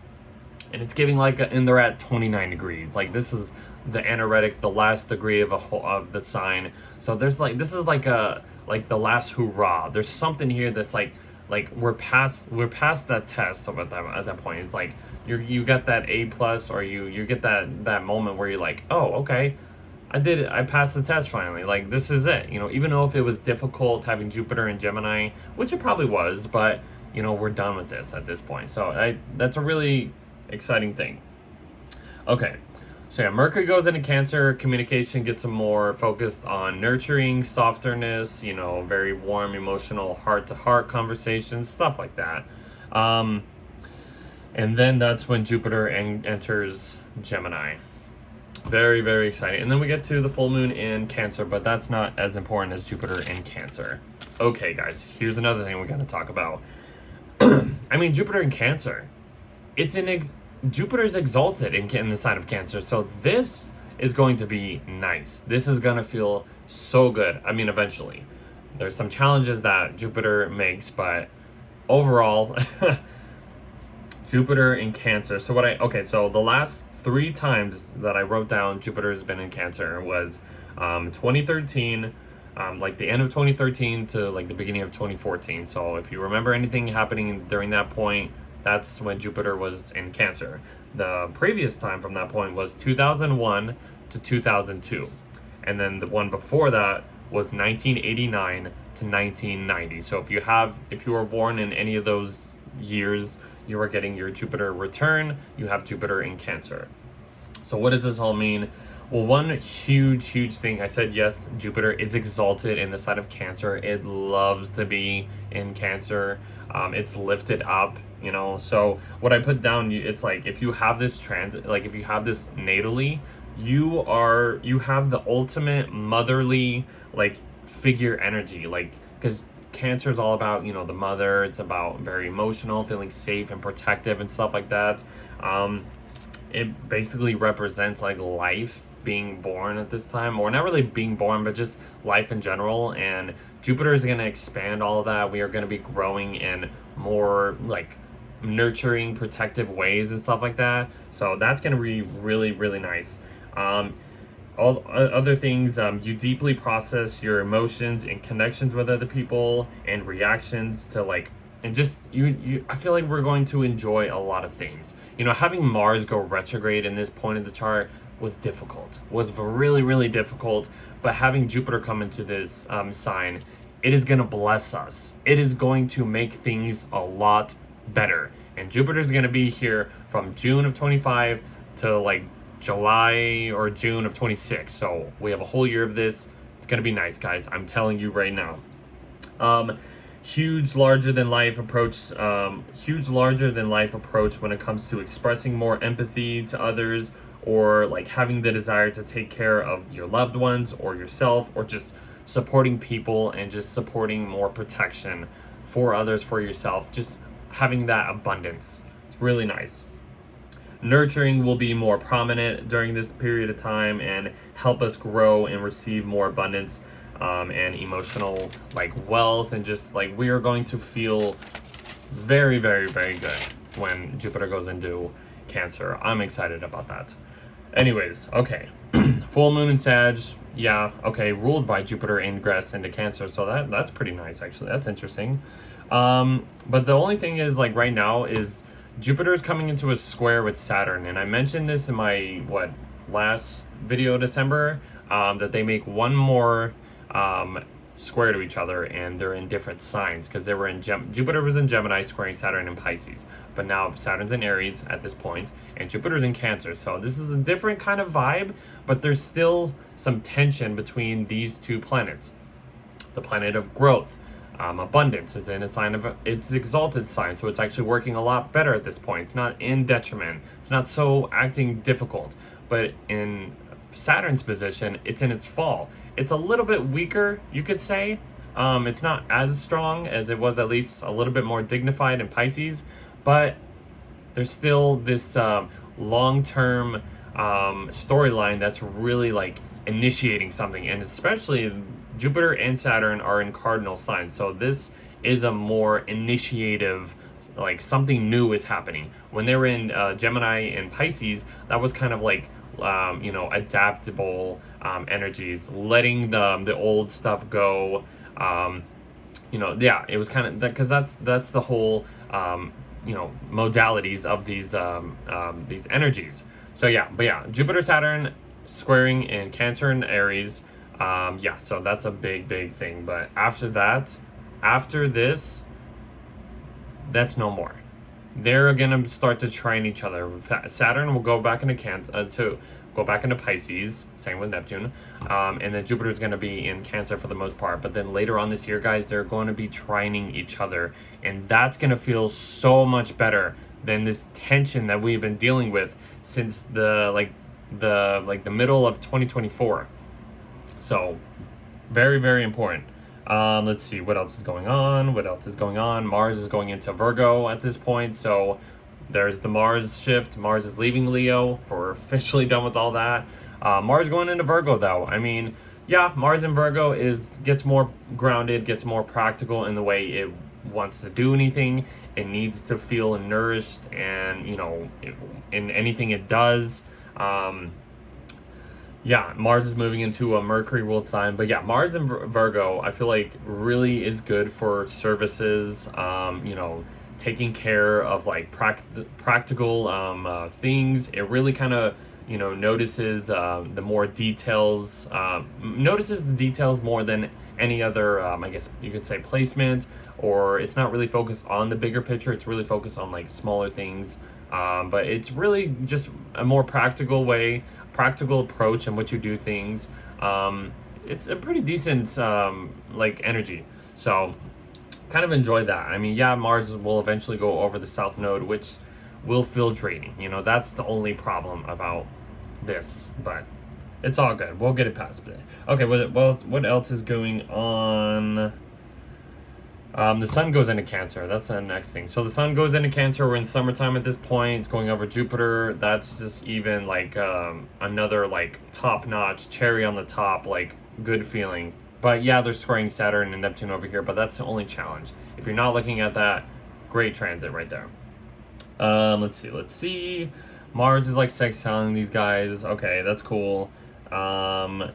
and it's giving like and they're at 29 degrees. Like this is the anaretic, the last degree of the sign. So there's like, this is like the last hurrah. There's something here that's like we're past that test. So at that point, it's like you got that A plus, or you get that moment where you're like, oh, okay, I passed the test finally. Like, this is it. You know, even though if it was difficult having Jupiter and Gemini, which it probably was, but, you know, we're done with this at this point. So that's a really exciting thing. Okay. So yeah, Mercury goes into Cancer. Communication gets more focused on nurturing, softness, you know, very warm, emotional, heart-to-heart conversations, stuff like that. And then that's when Jupiter enters Gemini. Very, very exciting. And then we get to the full moon in Cancer, but that's not as important as Jupiter in Cancer. Okay, guys, here's another thing we got to talk about. I mean, Jupiter in Cancer. Jupiter's exalted in the sign of Cancer, so this is going to be nice. This is going to feel so good. I mean, eventually. There's some challenges that Jupiter makes, but overall, Jupiter in Cancer. So so the last 3 times that I wrote down Jupiter has been in Cancer was 2013, like the end of 2013 to like the beginning of 2014. So if you remember anything happening during that point, that's when Jupiter was in Cancer. The previous time from that point was 2001 to 2002. And then the one before that was 1989 to 1990. So if you were born in any of those years, you are getting your Jupiter return. You have Jupiter in Cancer. So what does this all mean? Well, one huge thing, I said, yes, Jupiter is exalted in the sign of Cancer. It loves to be in Cancer. It's lifted up. you know. So what I put down, it's like if you have this transit, like if you have this natally, you have the ultimate motherly like figure energy, like because Cancer is all about, you know, the mother. It's about very emotional, feeling safe and protective and stuff like that. It basically represents like life being born at this time, or not really being born, but just life in general. And Jupiter is going to expand all of that. We are going to be growing in more like nurturing, protective ways and stuff like that. So that's going to be really, really nice. All other things, you deeply process your emotions and connections with other people and reactions to like, and just you I feel like we're going to enjoy a lot of things. You know, having Mars go retrograde in this point of the chart was difficult, was really, really difficult. But having Jupiter come into this sign, it is going to bless us. It is going to make things a lot better. And Jupiter is going to be here from June of 25 to like July or June of 26. So we have a whole year of this. It's going to be nice, guys. I'm telling you right now. Huge larger than life approach when it comes to expressing more empathy to others, or like having the desire to take care of your loved ones or yourself, or just supporting people and just supporting more protection for others, for yourself, just having that abundance. It's really nice. Nurturing will be more prominent during this period of time and help us grow and receive more abundance and emotional like wealth, and just like we are going to feel very, very, very good when Jupiter goes into Cancer. I'm excited about that. Anyways, okay. Full moon in Sag, yeah, okay, ruled by Jupiter ingress into Cancer, so that's pretty nice actually. That's interesting. But the only thing is, like right now is Jupiter is coming into a square with Saturn, and I mentioned this in my last video, December, that they make one more square to each other, and they're in different signs because they were in Jupiter was in Gemini squaring Saturn in Pisces, but now Saturn's in Aries at this point, and Jupiter's in Cancer. So this is a different kind of vibe, but there's still some tension between these two planets. The planet of growth, abundance, is in a sign of its exalted sign, so it's actually working a lot better at this point. It's not in detriment. It's not so acting difficult. But in Saturn's position, it's in its fall. It's a little bit weaker, you could say. It's not as strong as it was, at least a little bit more dignified in Pisces, but there's still this long-term storyline that's really like initiating something, and especially Jupiter and Saturn are in cardinal signs, so this is a more initiative, like something new is happening. When they were in Gemini and Pisces, that was kind of like adaptable energies, letting the old stuff go. It was kind of that, because that's the whole modalities of these energies. So Jupiter Saturn squaring in Cancer and Aries. So that's a big thing. But after this, that's no more. They're gonna start to trine each other. Saturn will go back into Pisces. Same with Neptune, and then Jupiter's gonna be in Cancer for the most part. But then later on this year, guys, they're going to be trining each other, and that's gonna feel so much better than this tension that we've been dealing with since the middle of 2024. So very, very important. Let's see what else is going on. Mars is going into Virgo at this point, so there's the Mars shift. Mars is leaving Leo. We're officially done with all that. Mars going into Virgo, though. I mean, Mars in Virgo gets more grounded, gets more practical in the way it wants to do anything. It needs to feel nourished, and in anything it does. Mars is moving into a Mercury ruled sign, but Mars in Virgo, I feel like really is good for services, taking care of like practical things. It really kind of, notices the more details, notices the details more than any other, I guess you could say, placement, or it's not really focused on the bigger picture. It's really focused on like smaller things. But it's really just a more practical approach in which you do things. It's a pretty decent energy. So kind of enjoy that. I mean, yeah, Mars will eventually go over the south node, which will feel draining. You know, that's the only problem about this, but it's all good. We'll get it past it. Okay, what else is going on? The sun goes into Cancer. That's the next thing. So the sun goes into Cancer. We're in summertime at this point. It's going over Jupiter. That's just even like another like top-notch cherry on the top, like good feeling. But yeah, they're squaring Saturn and Neptune over here, but that's the only challenge. If you're not looking at that, great transit right there. Let's see. Mars is like sextiling these guys. Okay, that's cool. Then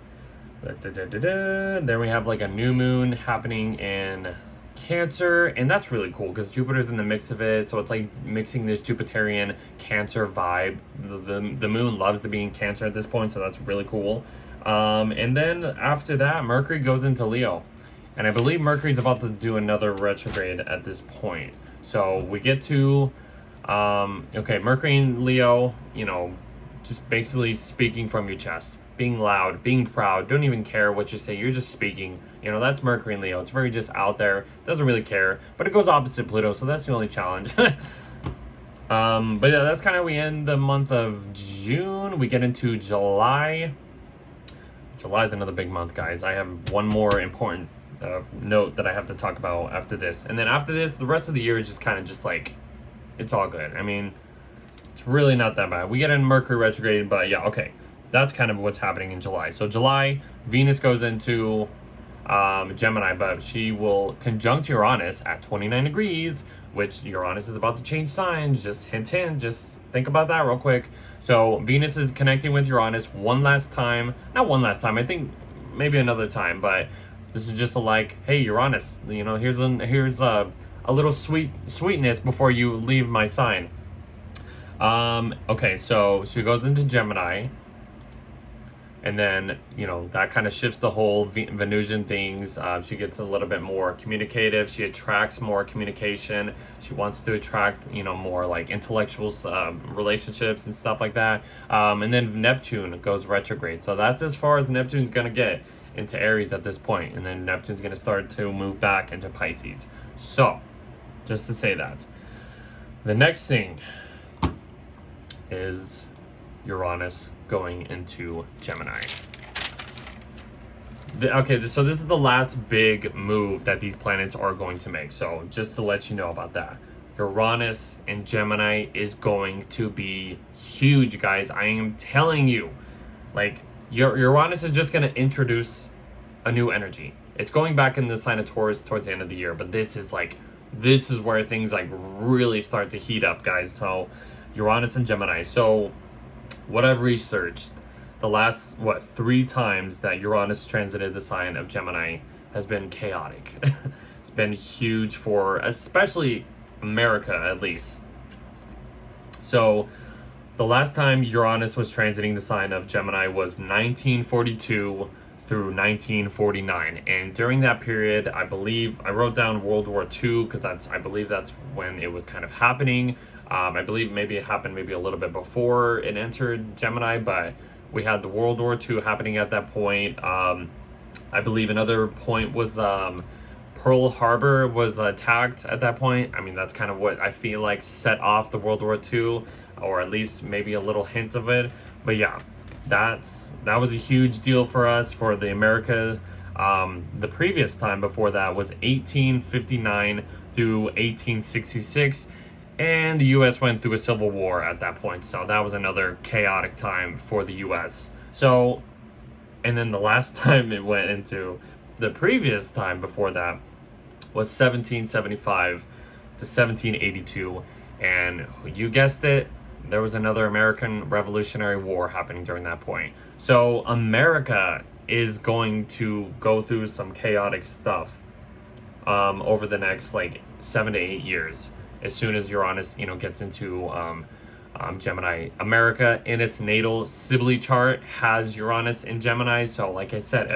we have like a new moon happening in Cancer, and that's really cool because Jupiter's in the mix of it, so it's like mixing this Jupiterian Cancer vibe. The moon loves to be in Cancer at this point, so that's really cool. And then after that, Mercury goes into Leo, and I believe Mercury's about to do another retrograde at this point. So we get to okay, Mercury in Leo, you know, just basically speaking from your chest, being loud, being proud, don't even care what you say, you're just speaking. You know, that's Mercury in Leo. It's very just out there, doesn't really care, but it goes opposite Pluto, so that's the only challenge. But yeah, that's kind of, we end the month of June. We get into July. July is another big month, guys. I have one more important note that I have to talk about after this. And then after this, the rest of the year is just kind of just like, it's all good. I mean, it's really not that bad. We get in Mercury retrograde, but yeah, okay. That's kind of what's happening in July. So July, Venus goes into Gemini, but she will conjunct Uranus at 29 degrees, which Uranus is about to change signs. Just hint, just think about that real quick. So Venus is connecting with Uranus one last time. Not one last time, I think maybe another time, but this is just a like, hey, Uranus, you know, here's a little sweetness before you leave my sign. Okay, so she goes into Gemini, and then, you know, that kind of shifts the whole Venusian things. She gets a little bit more communicative. She attracts more communication. She wants to attract, you know, more like intellectual relationships and stuff like that. And then Neptune goes retrograde. So that's as far as Neptune's going to get into Aries at this point. And then Neptune's going to start to move back into Pisces. So, just to say that. The next thing is Uranus going into Gemini. Okay, so this is the last big move that these planets are going to make. So just to let you know about that. Uranus in Gemini is going to be huge, guys. I am telling you. Like, Uranus is just going to introduce a new energy. It's going back in the sign of Taurus towards the end of the year, but this is where things like really start to heat up, guys. So Uranus and Gemini. So what I've researched, the last 3 times that Uranus transited the sign of Gemini has been chaotic. It's been huge for especially America, at least. So the last time Uranus was transiting the sign of Gemini was 1942 through 1949, and during that period, I believe I wrote down World War II because I believe that's when it was kind of happening. I believe maybe it happened maybe a little bit before it entered Gemini, but we had the World War II happening at that point. I believe another point was Pearl Harbor was attacked at that point. I mean, that's kind of what I feel like set off the World War II, or at least maybe a little hint of it. But yeah, that was a huge deal for us, for the America. The previous time before that was 1859 through 1866. And the U.S. went through a civil war at that point. So that was another chaotic time for the U.S. So, and then the last time it went into, the previous time before that was 1775 to 1782. And you guessed it, there was another American Revolutionary War happening during that point. So America is going to go through some chaotic stuff over the next 7 to 8 years. As soon as Uranus, gets into Gemini. America in its natal Sibley chart has Uranus in Gemini. So like I said,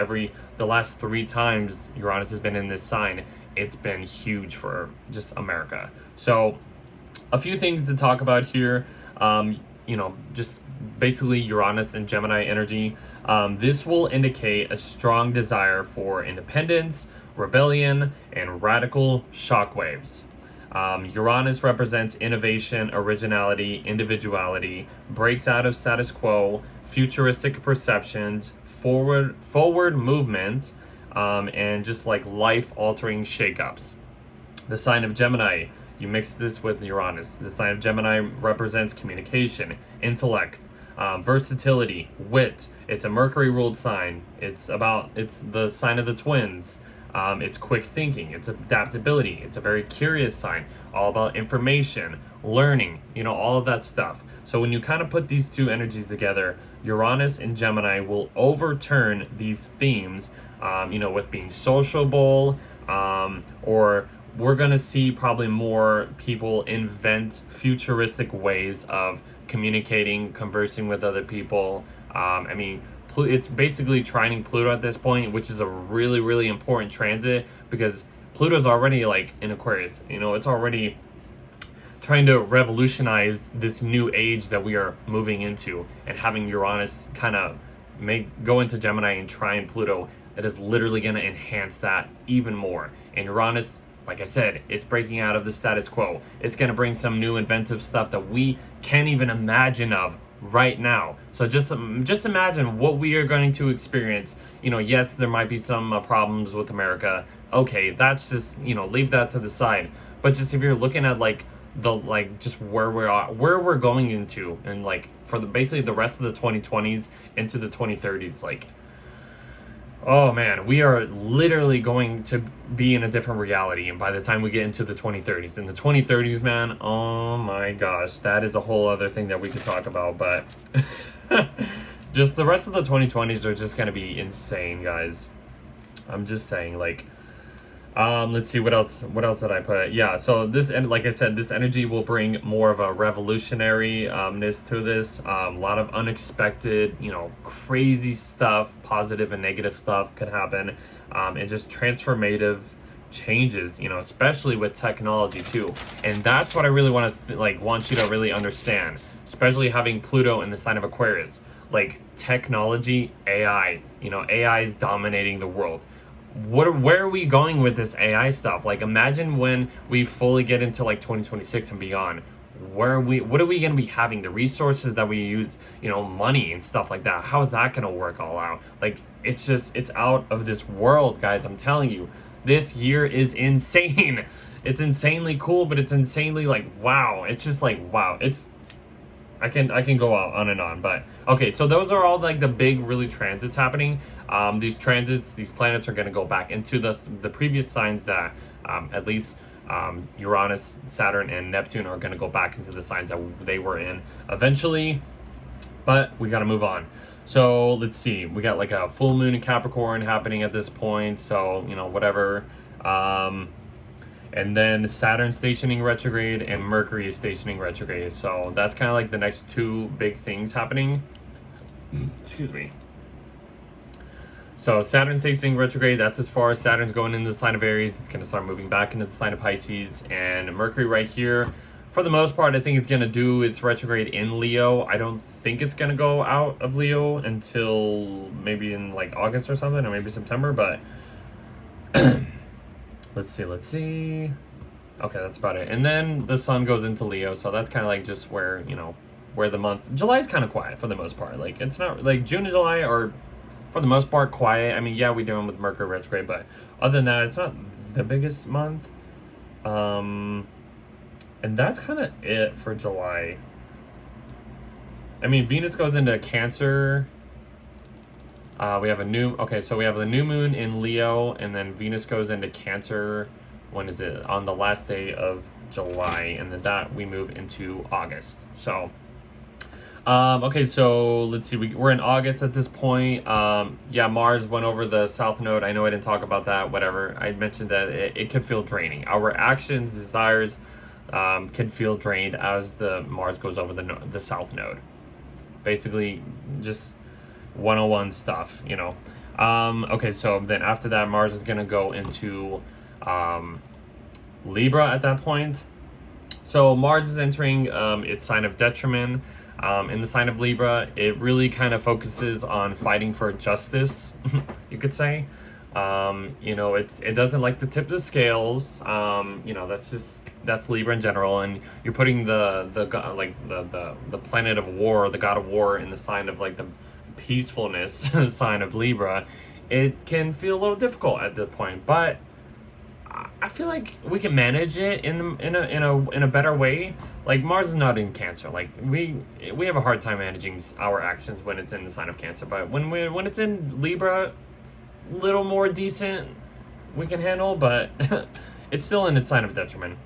the last 3 times Uranus has been in this sign, it's been huge for just America. So a few things to talk about here. Just basically Uranus and Gemini energy. This will indicate a strong desire for independence, rebellion, and radical shockwaves. Uranus represents innovation, originality, individuality, breaks out of status quo, futuristic perceptions, forward movement, and just like life-altering shakeups. The sign of Gemini, you mix this with Uranus. The sign of Gemini represents communication, intellect, versatility, wit. It's a Mercury-ruled sign. It's the sign of the twins. It's quick thinking. It's adaptability. It's a very curious sign, all about information, learning, all of that stuff. So when you kind of put these two energies together, Uranus and Gemini will overturn these themes, with being sociable, or we're going to see probably more people invent futuristic ways of communicating, conversing with other people. It's basically trining Pluto at this point, which is a really, really important transit because Pluto's already in Aquarius. It's already trying to revolutionize this new age that we are moving into, and having Uranus kind of go into Gemini and trine Pluto, that is literally going to enhance that even more. And Uranus, like I said, it's breaking out of the status quo. It's going to bring some new inventive stuff that we can't even imagine of right now. So just imagine what we are going to experience. Yes, there might be some problems with America. Okay, that's just, leave that to the side. But just if you're looking at just where we're going into, and for basically the rest of the 2020s into the 2030s, oh man, we are literally going to be in a different reality. And by the time we get into the 2030s, in the 2030s, man, oh my gosh, that is a whole other thing that we could talk about. But just the rest of the 2020s are just going to be insane, guys. I'm just saying, let's see, what else did I put? Yeah, so this, and like I said, this energy will bring more of a revolutionary-ness to this. A lot of unexpected, crazy stuff, positive and negative stuff could happen, and just transformative changes, especially with technology too. And that's what I really want you to really understand, especially having Pluto in the sign of Aquarius. Technology, AI, AI is dominating the world. Where are we going with this AI stuff? Imagine when we fully get into 2026 and beyond. What are we going to be having? The resources that we use, money and stuff like that. How is that going to work all out? It's out of this world, guys. I'm telling you, this year is insane. It's insanely cool, but it's insanely wow. It's just wow. I can go on and on, but okay, so those are all the big really transits happening. These transits, these planets are going to go back into the previous signs that at least Uranus, Saturn, and Neptune are going to go back into the signs that they were in eventually, but we got to move on. So let's see, we got a full moon in Capricorn happening at this point, so whatever. And then Saturn stationing retrograde and Mercury is stationing retrograde. So that's kind of the next two big things happening. Excuse me. So Saturn stationing retrograde, that's as far as Saturn's going into the sign of Aries. It's going to start moving back into the sign of Pisces. And Mercury right here, for the most part, I think it's going to do its retrograde in Leo. I don't think it's going to go out of Leo until maybe in August or something, or maybe September, but... Let's see. Okay, that's about it. And then the sun goes into Leo, so that's kind of just where, where the month... July's kind of quiet for the most part. It's not... June and July are, for the most part, quiet. I mean, yeah, we're doing with Mercury retrograde, but other than that, it's not the biggest month. And that's kind of it for July. I mean, Venus goes into Cancer... we have a new moon in Leo, and then Venus goes into Cancer. When is it? On the last day of July, and then that we move into August. So, okay, so let's see. We're in August at this point. Yeah, Mars went over the South Node. I know I didn't talk about that. Whatever. I mentioned that it can feel draining. Our actions, desires, can feel drained as the Mars goes over the South Node. Basically, just 101 stuff, Okay, so then after that, Mars is going to go into Libra at that point. So Mars is entering its sign of detriment. In the sign of Libra, it really kind of focuses on fighting for justice, you could say. You know, it doesn't like to tip the scales. You know, that's Libra in general, and you're putting the planet of war, the god of war, in the sign of like the peacefulness sign of Libra. It can feel a little difficult at this point, but I feel like we can manage it in a better way. Like Mars is not in Cancer. Like we have a hard time managing our actions when it's in the sign of Cancer, but when it's in Libra, little more decent we can handle, but it's still in its sign of detriment.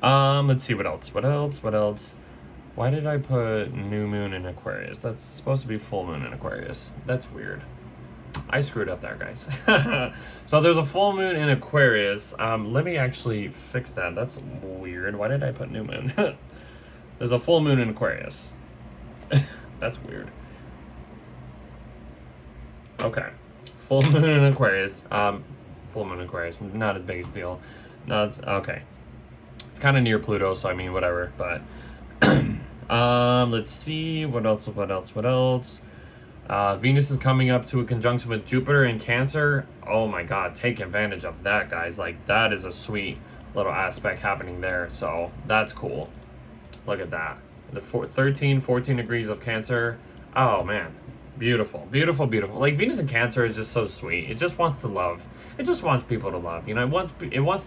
Let's see what else. Why did I put new moon in Aquarius? That's supposed to be full moon in Aquarius. That's weird. I screwed up there, guys. So there's a full moon in Aquarius. Let me actually fix that. That's weird. Why did I put new moon? There's a full moon in Aquarius. That's weird. Okay. Full moon in Aquarius. Full moon in Aquarius. Not a big deal. Not okay. It's kind of near Pluto, so I mean, whatever. But let's see what else. Venus is coming up to a conjunction with Jupiter in Cancer. Oh my God, take advantage of that, guys. Like, that is a sweet little aspect happening there. So that's cool. Look at that. The 14 degrees of Cancer. Oh man, beautiful. Like, Venus in Cancer is just so sweet. It just wants to love. It just wants people to love. You know, it wants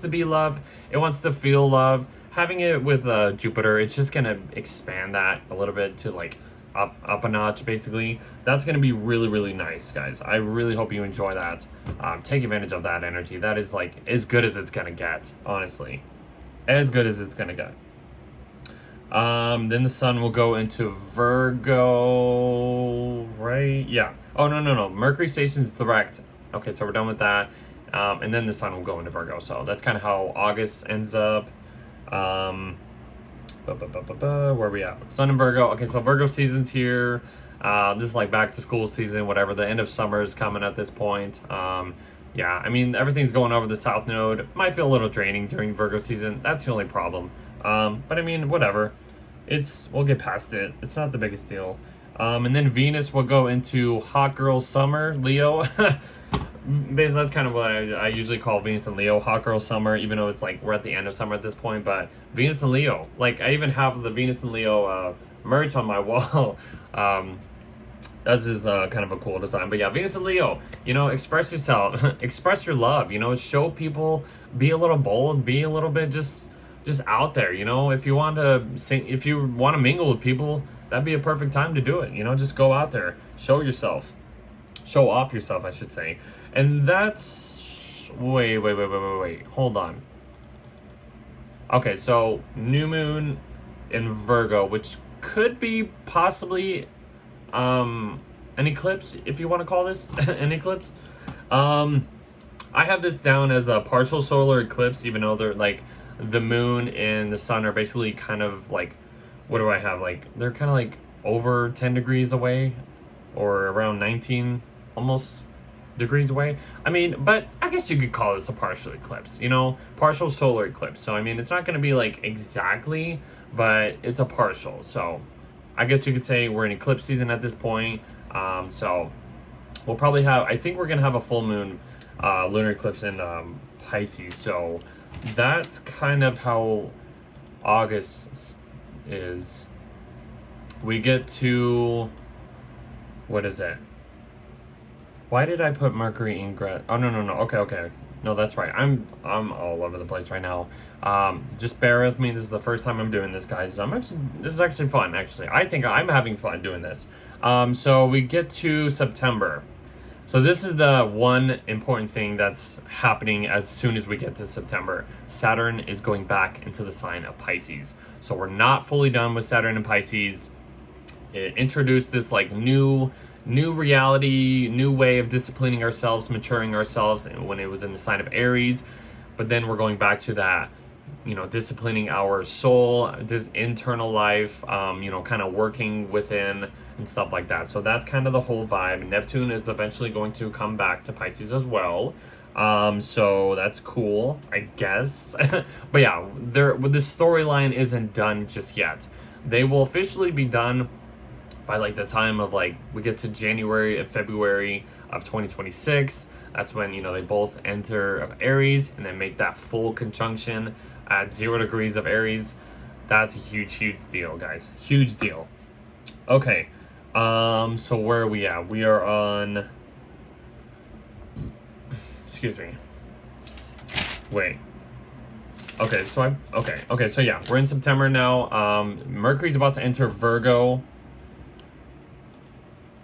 to be loved. It wants to feel love. Having it with Jupiter, it's just gonna expand that a little bit to like up a notch, basically. That's gonna be really nice, guys. I really hope you enjoy that. Take advantage of that energy. That is like as good as it's gonna get, honestly. As good as it's gonna get. Then the sun will go into Virgo, right? Yeah. Oh, no. Mercury stations direct. Okay, so we're done with that. And then the sun will go into Virgo. So that's kind of how August ends up. Where are we at? Sun in Virgo. Okay, so Virgo season's here. This is like back to school season, whatever. The end of summer is coming at this point. Yeah, I mean, everything's going over the south node. Might feel a little draining during Virgo season. That's the only problem. But I mean, whatever. We'll get past it. It's not the biggest deal. And then Venus will go into hot girl summer, Leo. Basically, that's kind of what I usually call Venus and Leo, hot girl summer, even though it's like we're at the end of summer at this point. But Venus and Leo, like I even have the Venus and Leo merch on my wall. That's just kind of a cool design. But yeah, Venus and Leo, you know, express yourself, express your love, you know, show people, be a little bold, be a little bit just out there, you know. If you want to sing, if you want to mingle with people, that'd be a perfect time to do it, you know. Just go out there, show yourself, show off yourself, I should say. And that's wait, hold on. Okay, so new moon in Virgo, which could be possibly an eclipse, if you want to call this an eclipse. I have this down as a partial solar eclipse, even though they're like the moon and the sun are basically kind of like, what do I have? Like, they're kind of like over 10 degrees away, or around 19 almost degrees away. I mean, but I guess you could call this a partial eclipse, you know, partial solar eclipse. So I mean, it's not going to be like exactly, but it's a partial. So I guess you could say we're in eclipse season at this point. So we'll probably have, I think we're going to have a full moon lunar eclipse in Pisces. So that's kind of how August is. We get to, what is it? Why did I put Mercury ingress? Oh, no. Okay. No, that's right. I'm all over the place right now. Just bear with me. This is the first time I'm doing this, guys. This is actually fun, actually. I think I'm having fun doing this. So we get to September. So this is the one important thing that's happening as soon as we get to September. Saturn is going back into the sign of Pisces. So we're not fully done with Saturn and Pisces. It introduced this like new reality, new way of disciplining ourselves, maturing ourselves when it was in the sign of Aries. But then we're going back to that, you know, disciplining our soul, this internal life, you know, kind of working within and stuff like that. So that's kind of the whole vibe. Neptune is eventually going to come back to Pisces as well. So that's cool, I guess. But yeah, the storyline isn't done just yet. They will officially be done by like the time of like we get to January and February of 2026, that's when, you know, they both enter Aries and then make that full conjunction at 0 degrees of Aries. That's a huge deal, guys. Huge deal. Okay, so where are we at? We are on, excuse me. Wait. Okay, so so yeah, we're in September now. Mercury's about to enter Virgo.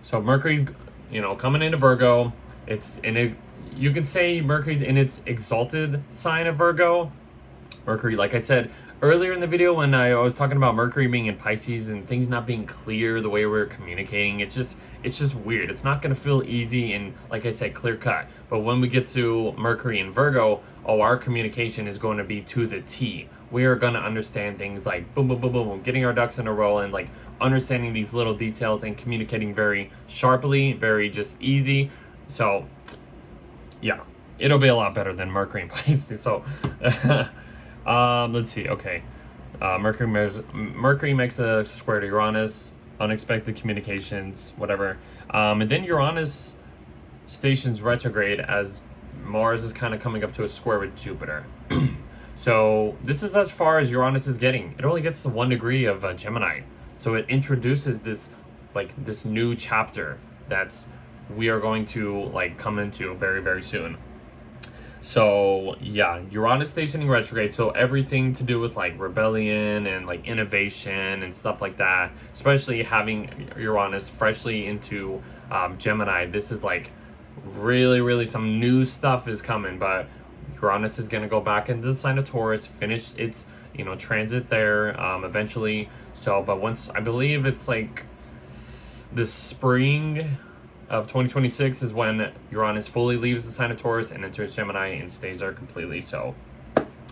So Mercury's, you know, coming into Virgo. It's in a, you can say Mercury's in its exalted sign of Virgo. Mercury, like I said earlier in the video when I was talking about Mercury being in Pisces and things not being clear the way we're communicating, it's just weird. It's not going to feel easy and, like I said, clear cut. But when we get to Mercury in Virgo, our communication is going to be to the T. We are going to understand things like boom, boom, boom, boom, boom, getting our ducks in a row and like understanding these little details and communicating very sharply, very just easy. So yeah, it'll be a lot better than Mercury in Pisces. So let's see. Okay, Mercury makes a square to Uranus, unexpected communications, whatever. And then Uranus stations retrograde as Mars is kind of coming up to a square with Jupiter. So this is as far as Uranus is getting. It only gets to 1 degree of Gemini. So it introduces this new chapter that's we are going to like come into very soon. So yeah, Uranus stationing retrograde, so everything to do with like rebellion and like innovation and stuff like that, especially having Uranus freshly into Gemini, this is like really some new stuff is coming. But Uranus is going to go back into the sign of Taurus, finish its, you know, transit there eventually. So but once, I believe it's like the spring of 2026 is when Uranus fully leaves the sign of Taurus and enters Gemini and stays there completely. So,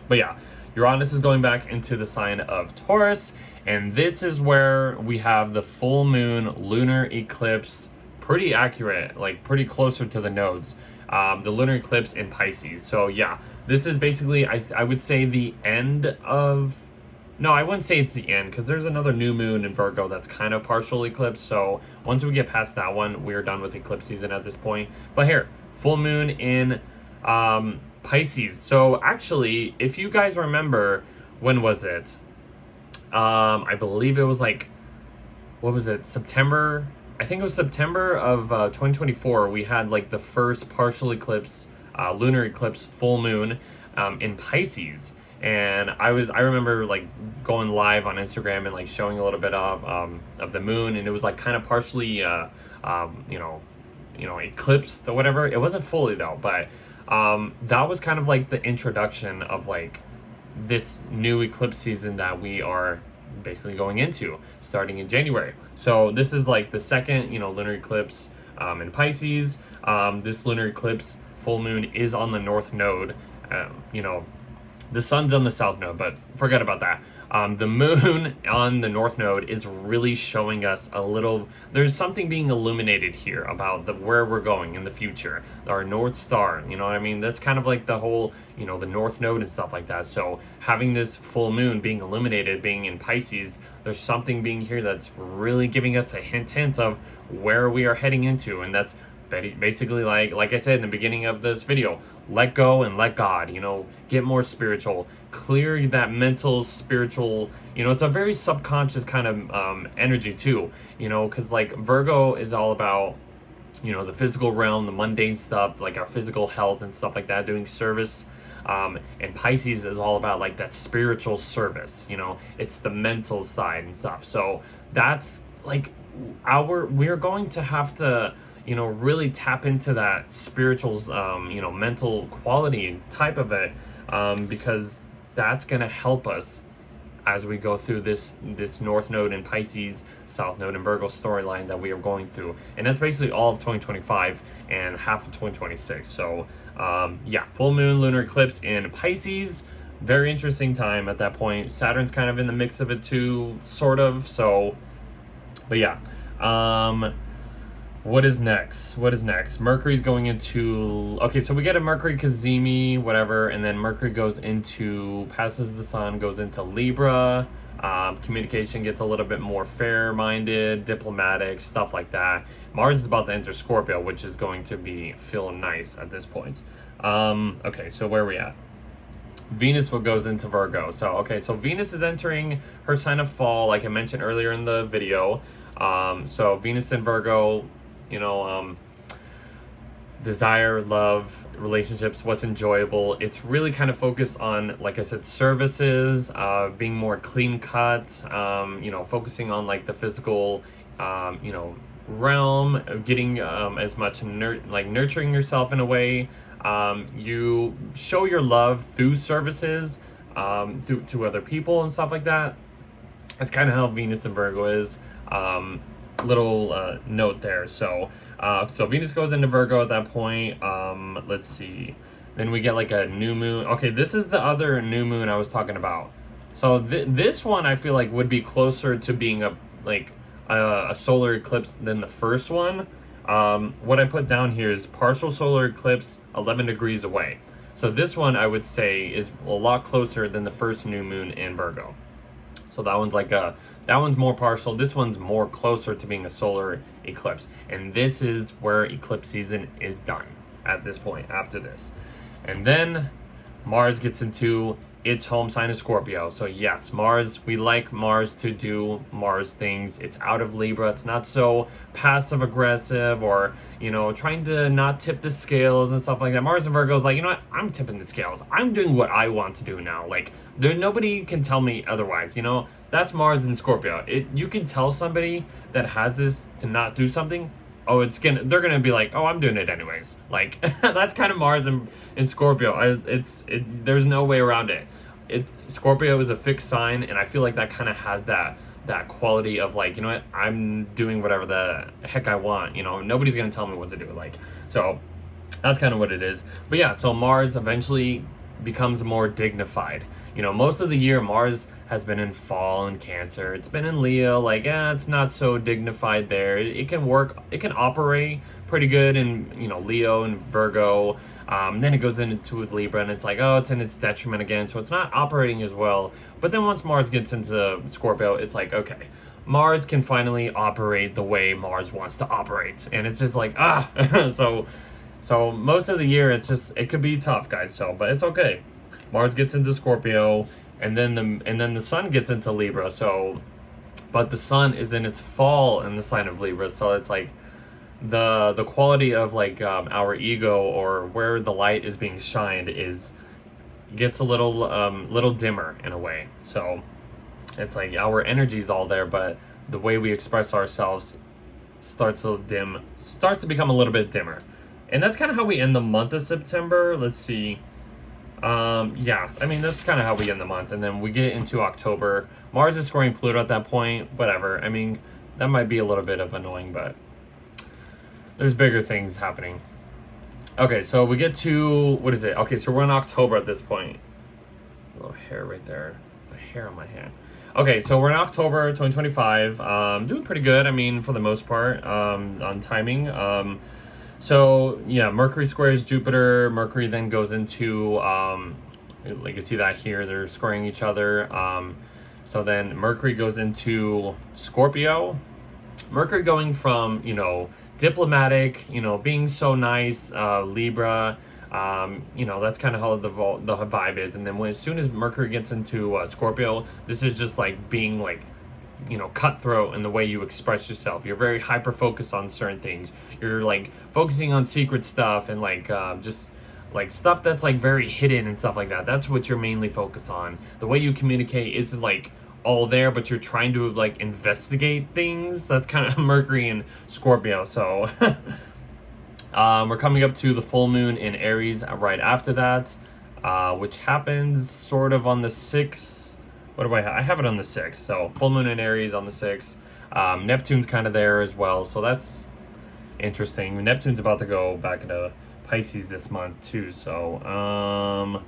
but yeah, Uranus is going back into the sign of Taurus, and this is where we have the full moon lunar eclipse, pretty accurate, like pretty closer to the nodes, the lunar eclipse in Pisces. So yeah, this is basically, I would say the end of, no, I wouldn't say it's the end, because there's another new moon in Virgo that's kind of partial eclipse. So once we get past that one, we're done with eclipse season at this point. But here, full moon in Pisces. So actually, if you guys remember, when was it? I believe it was like, what was it? September? I think it was September of 2024. We had like the first partial eclipse, lunar eclipse, full moon in Pisces. And I remember like going live on Instagram and like showing a little bit of the moon, and it was like kind of partially, you know, eclipsed or whatever. It wasn't fully though, but that was kind of like the introduction of like this new eclipse season that we are basically going into starting in January. So this is like the second, you know, lunar eclipse in Pisces. This lunar eclipse full moon is on the north node. You know, the sun's on the south node, but forget about that. The moon on the north node is really showing us a little, there's something being illuminated here about where we're going in the future, our North Star, you know what I mean? That's kind of like the whole, you know, the north node and stuff like that. So having this full moon being illuminated, being in Pisces, there's something being here that's really giving us a hint of where we are heading into. And that's basically like I said in the beginning of this video, let go and let God, you know, get more spiritual, clear that mental, spiritual, you know, it's a very subconscious kind of energy too, you know, because like Virgo is all about, you know, the physical realm, the mundane stuff, like our physical health and stuff like that, doing service. And Pisces is all about like that spiritual service, you know, it's the mental side and stuff. So that's like we're going to have to, you know, really tap into that spiritual, you know, mental quality type of it, because that's going to help us as we go through this north node in Pisces, south node in Virgo storyline that we are going through. And that's basically all of 2025 and half of 2026. So yeah, full moon lunar eclipse in Pisces, very interesting time at that point. Saturn's kind of in the mix of it too, sort of. So, but yeah, what is next? Mercury's going into, okay, so we get a Mercury Cazimi, whatever, and then Mercury goes into, passes the sun, goes into Libra, Communication gets a little bit more fair-minded, diplomatic, stuff like that. Mars is about to enter Scorpio, which is going to be feel nice at this point. Okay, so where are we at? Venus goes into Virgo. So, okay, so Venus is entering her sign of fall, like I mentioned earlier in the video. So Venus in Virgo, you know, desire, love, relationships, what's enjoyable. It's really kind of focused on, like I said, services, being more clean cut, you know, focusing on like the physical, you know, realm, getting as much nurturing yourself in a way. You show your love through services, to other people and stuff like that. That's kind of how Venus and Virgo is. Little note there. So Venus goes into Virgo at that point. Let's see. Then we get like a new moon. Okay, this is the other new moon I was talking about. So this one I feel like would be closer to being a solar eclipse than the first one. What I put down here is partial solar eclipse 11 degrees away. So this one I would say is a lot closer than the first new moon in Virgo. So that one's more partial. This one's more closer to being a solar eclipse. And this is where eclipse season is done at this point, after this. And then Mars gets into its home sign of Scorpio. So yes, Mars, we like Mars to do Mars things. It's out of Libra. It's not so passive aggressive or, you know, trying to not tip the scales and stuff like that. Mars and Virgo is like, you know what? I'm tipping the scales. I'm doing what I want to do now. Like, nobody can tell me otherwise, you know? That's Mars and Scorpio. You can tell somebody that has this to not do something. Oh, they're gonna be like, oh, I'm doing it anyways. Like, that's kind of Mars and Scorpio. There's no way around it. Scorpio is a fixed sign, and I feel like that kind of has that quality of like, you know what, I'm doing whatever the heck I want. You know, nobody's gonna tell me what to do. Like, so that's kind of what it is. But yeah, so Mars eventually becomes more dignified. You know, most of the year Mars has been in fall and Cancer. It's been in Leo, like, it's not so dignified there. It can operate pretty good in, you know, Leo and Virgo. Then it goes into Libra, and it's like, oh, it's in its detriment again, so it's not operating as well. But then once Mars gets into Scorpio, it's like, okay, Mars can finally operate the way Mars wants to operate. And it's just like, so most of the year, it could be tough, guys, but it's okay. Mars gets into Scorpio, and then the Sun gets into Libra. But the Sun is in its fall in the sign of Libra, so it's like the quality of like our ego or where the light is being shined gets a little dimmer in a way. So it's like our energy's all there, but the way we express ourselves starts to become a little bit dimmer. And that's kind of how we end the month of September. Let's see. Yeah, I mean, that's kind of how we end the month. And then we get into October. Mars is squaring Pluto at that point. Whatever. I mean, that might be a little bit of annoying, but there's bigger things happening. Okay, so we get to, what is it? Okay, so we're in October at this point. A little hair right there. There's a hair on my hand. Okay, so we're in October 2025. Doing pretty good, I mean, for the most part, on timing. So yeah, Mercury squares Jupiter. Mercury then goes into, like you see that here, they're squaring each other. So then Mercury goes into Scorpio. Mercury going from, you know, diplomatic, you know, being so nice, Libra, you know, that's kind of how the vibe is. And then as soon as Mercury gets into Scorpio, this is just like being like, you know, cutthroat in the way you express yourself. You're very hyper focused on certain things. You're like focusing on secret stuff and like just like stuff that's like very hidden and stuff like that. That's what you're mainly focused on. The way you communicate isn't like all there, but you're trying to like investigate things. That's kind of Mercury and Scorpio. So we're coming up to the full moon in Aries right after that, which happens sort of on the 6th. What do I have? I have it on the 6th. So full moon in Aries on the 6th. Neptune's kind of there as well. So that's interesting. Neptune's about to go back into Pisces this month too. So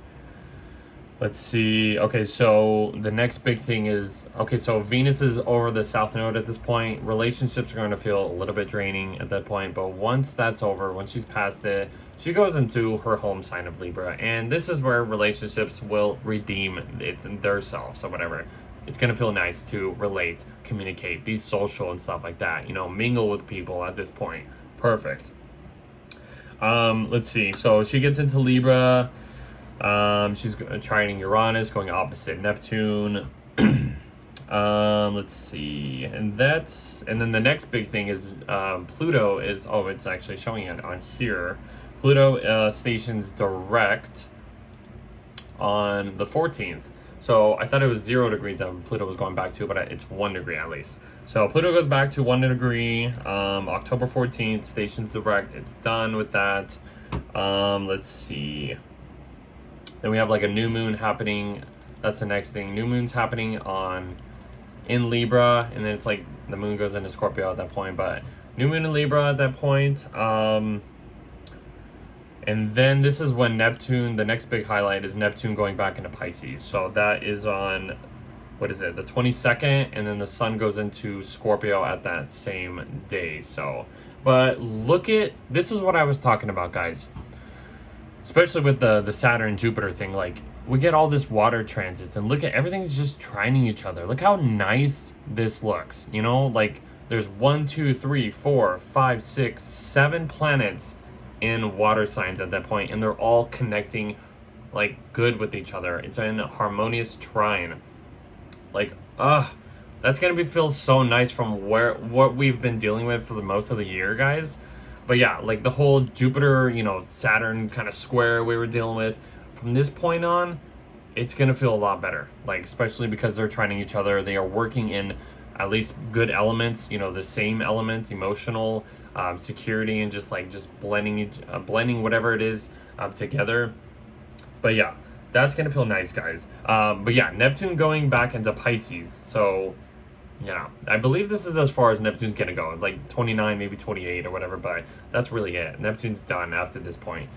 let's see. Okay, so the next big thing is, okay, so Venus is over the South Node at this point. Relationships are going to feel a little bit draining at that point. But once that's over, once she's past it, she goes into her home sign of Libra. And this is where relationships will redeem their selves or whatever. it's going to feel nice to relate, communicate, be social and stuff like that, you know, mingle with people at this point. Perfect. Let's see. So she gets into Libra. She's trining Uranus, going opposite Neptune. Let's see. And then the next big thing is Pluto is, oh, it's actually showing it on here. Pluto stations direct on the 14th. So I thought it was 0 degrees that Pluto was going back to, but it's 1 degree at least. So Pluto goes back to 1 degree, October 14th, stations direct. It's done with that. Let's see. Then we have like a new moon happening. That's the next thing. New moon's happening in Libra, and then it's like the moon goes into Scorpio at that point, but new moon in Libra at that point. And then this is when Neptune, the next big highlight is Neptune going back into Pisces. So that is on, what is it, the 22nd, and then the sun goes into Scorpio at that same day. So, but look at, this is what I was talking about, guys. Especially with the Saturn Jupiter thing, like we get all this water transits and look at everything's just trining each other. Look how nice this looks, you know, like there's 1, 2, 3, 4, 5, 6, 7 planets in water signs at that point, and they're all connecting like good with each other. It's in a harmonious trine. Like, that's gonna feel so nice from what we've been dealing with for the most of the year, guys. But yeah, like the whole Jupiter, you know, Saturn kind of square we were dealing with, from this point on, it's gonna feel a lot better. Like, especially because they're trining each other, they are working in at least good elements, you know, the same element, emotional, security, and just blending whatever it is together. But yeah, that's gonna feel nice, guys. But yeah, Neptune going back into Pisces. So yeah, I believe this is as far as Neptune's gonna go, like 29, maybe 28 or whatever, but that's really it. Neptune's done after this point,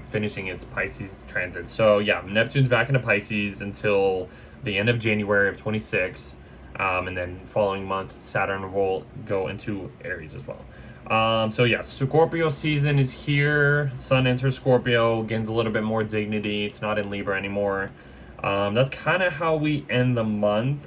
finishing its Pisces transit. So yeah, Neptune's back into Pisces until the end of January of 26, and then following month, Saturn will go into Aries as well. So yeah, Scorpio season is here. Sun enters Scorpio, gains a little bit more dignity. It's not in Libra anymore. That's kind of how we end the month.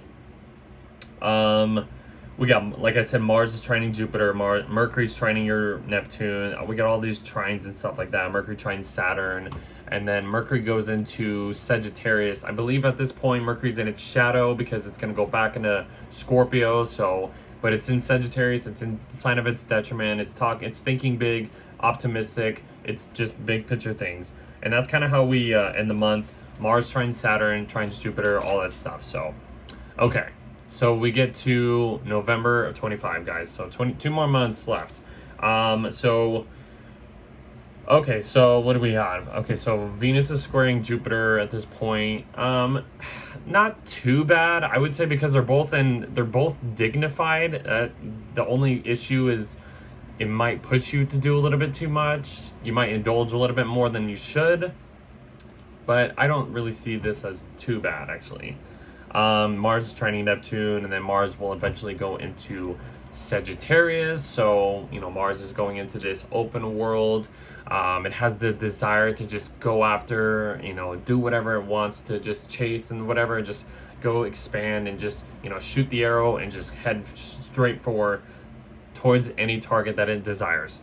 We got, like I said, Mars is trining Jupiter, Mercury's trining your Neptune. We got all these trines and stuff like that. Mercury trines Saturn, and then Mercury goes into Sagittarius. I believe at this point Mercury's in its shadow because it's going to go back into Scorpio. So, but it's in Sagittarius. It's in sign of its detriment. It's thinking big, optimistic. It's just big picture things, and that's kind of how we end the month. Mars trines Saturn, trines Jupiter, all that stuff. So, okay. So we get to November of 25, guys. So 22 more months left. Okay, so what do we have? Okay, so Venus is squaring Jupiter at this point. Not too bad, I would say, because they're both dignified. The only issue is it might push you to do a little bit too much. You might indulge a little bit more than you should. But I don't really see this as too bad, actually. Mars is trining Neptune, and then Mars will eventually go into Sagittarius. So, you know, Mars is going into this open world. It has the desire to just go after, you know, do whatever it wants, to just chase and whatever, just go expand and just, you know, shoot the arrow and just head straight towards any target that it desires.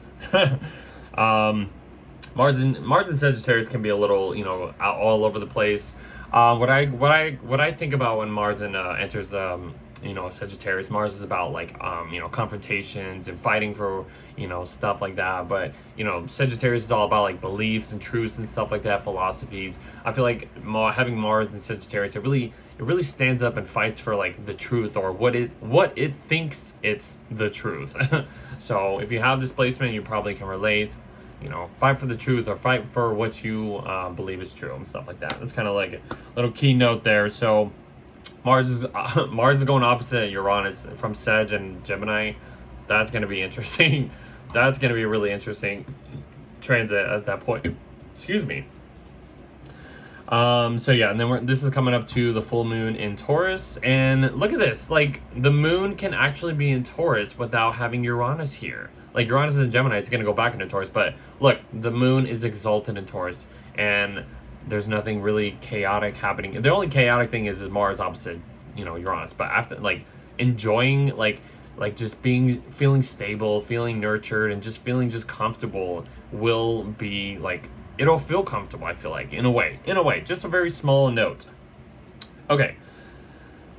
Mars and Sagittarius can be a little, you know, all over the place. What I think about when Mars enters you know, Sagittarius, Mars is about like you know, confrontations and fighting for, you know, stuff like that. But, you know, Sagittarius is all about like beliefs and truths and stuff like that, philosophies. I feel like having Mars and Sagittarius, it really stands up and fights for like the truth, or what it thinks it's the truth. So if you have this placement, you probably can relate. You know, fight for the truth, or fight for what you believe is true, and stuff like that. That's kind of like a little keynote there. So Mars is going opposite Uranus from Sag and Gemini. That's going to be interesting. That's going to be a really interesting transit at that point. Excuse me. So yeah, and then this is coming up to the full moon in Taurus, and look at this. Like, the moon can actually be in Taurus without having Uranus here. Like, Uranus is in Gemini, it's going to go back into Taurus, but look, the moon is exalted in Taurus, and there's nothing really chaotic happening. The only chaotic thing is Mars opposite Uranus. But after, like, enjoying, like just feeling stable, feeling nurtured, and just feeling just comfortable will be like, it'll feel comfortable, I feel like, in a way, just a very small note. Okay.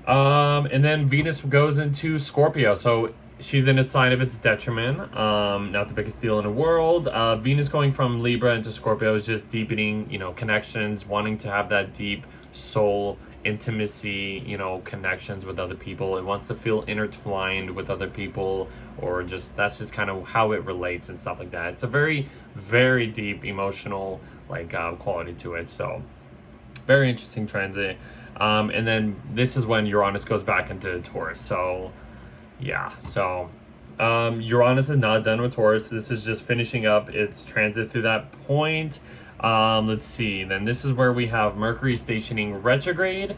And then Venus goes into Scorpio, so she's in its sign of its detriment. Not the biggest deal in the world. Venus going from Libra into Scorpio is just deepening, connections, wanting to have that deep soul intimacy, connections with other people. It wants to feel intertwined with other people, or just, that's just kind of how it relates and stuff like that. It's a very, very deep emotional, like, quality to it. So very interesting transit. And then this is when Uranus goes back into Taurus. So yeah, so Uranus is not done with Taurus. This is just finishing up its transit through that point. Let's see, then this is where we have Mercury stationing retrograde,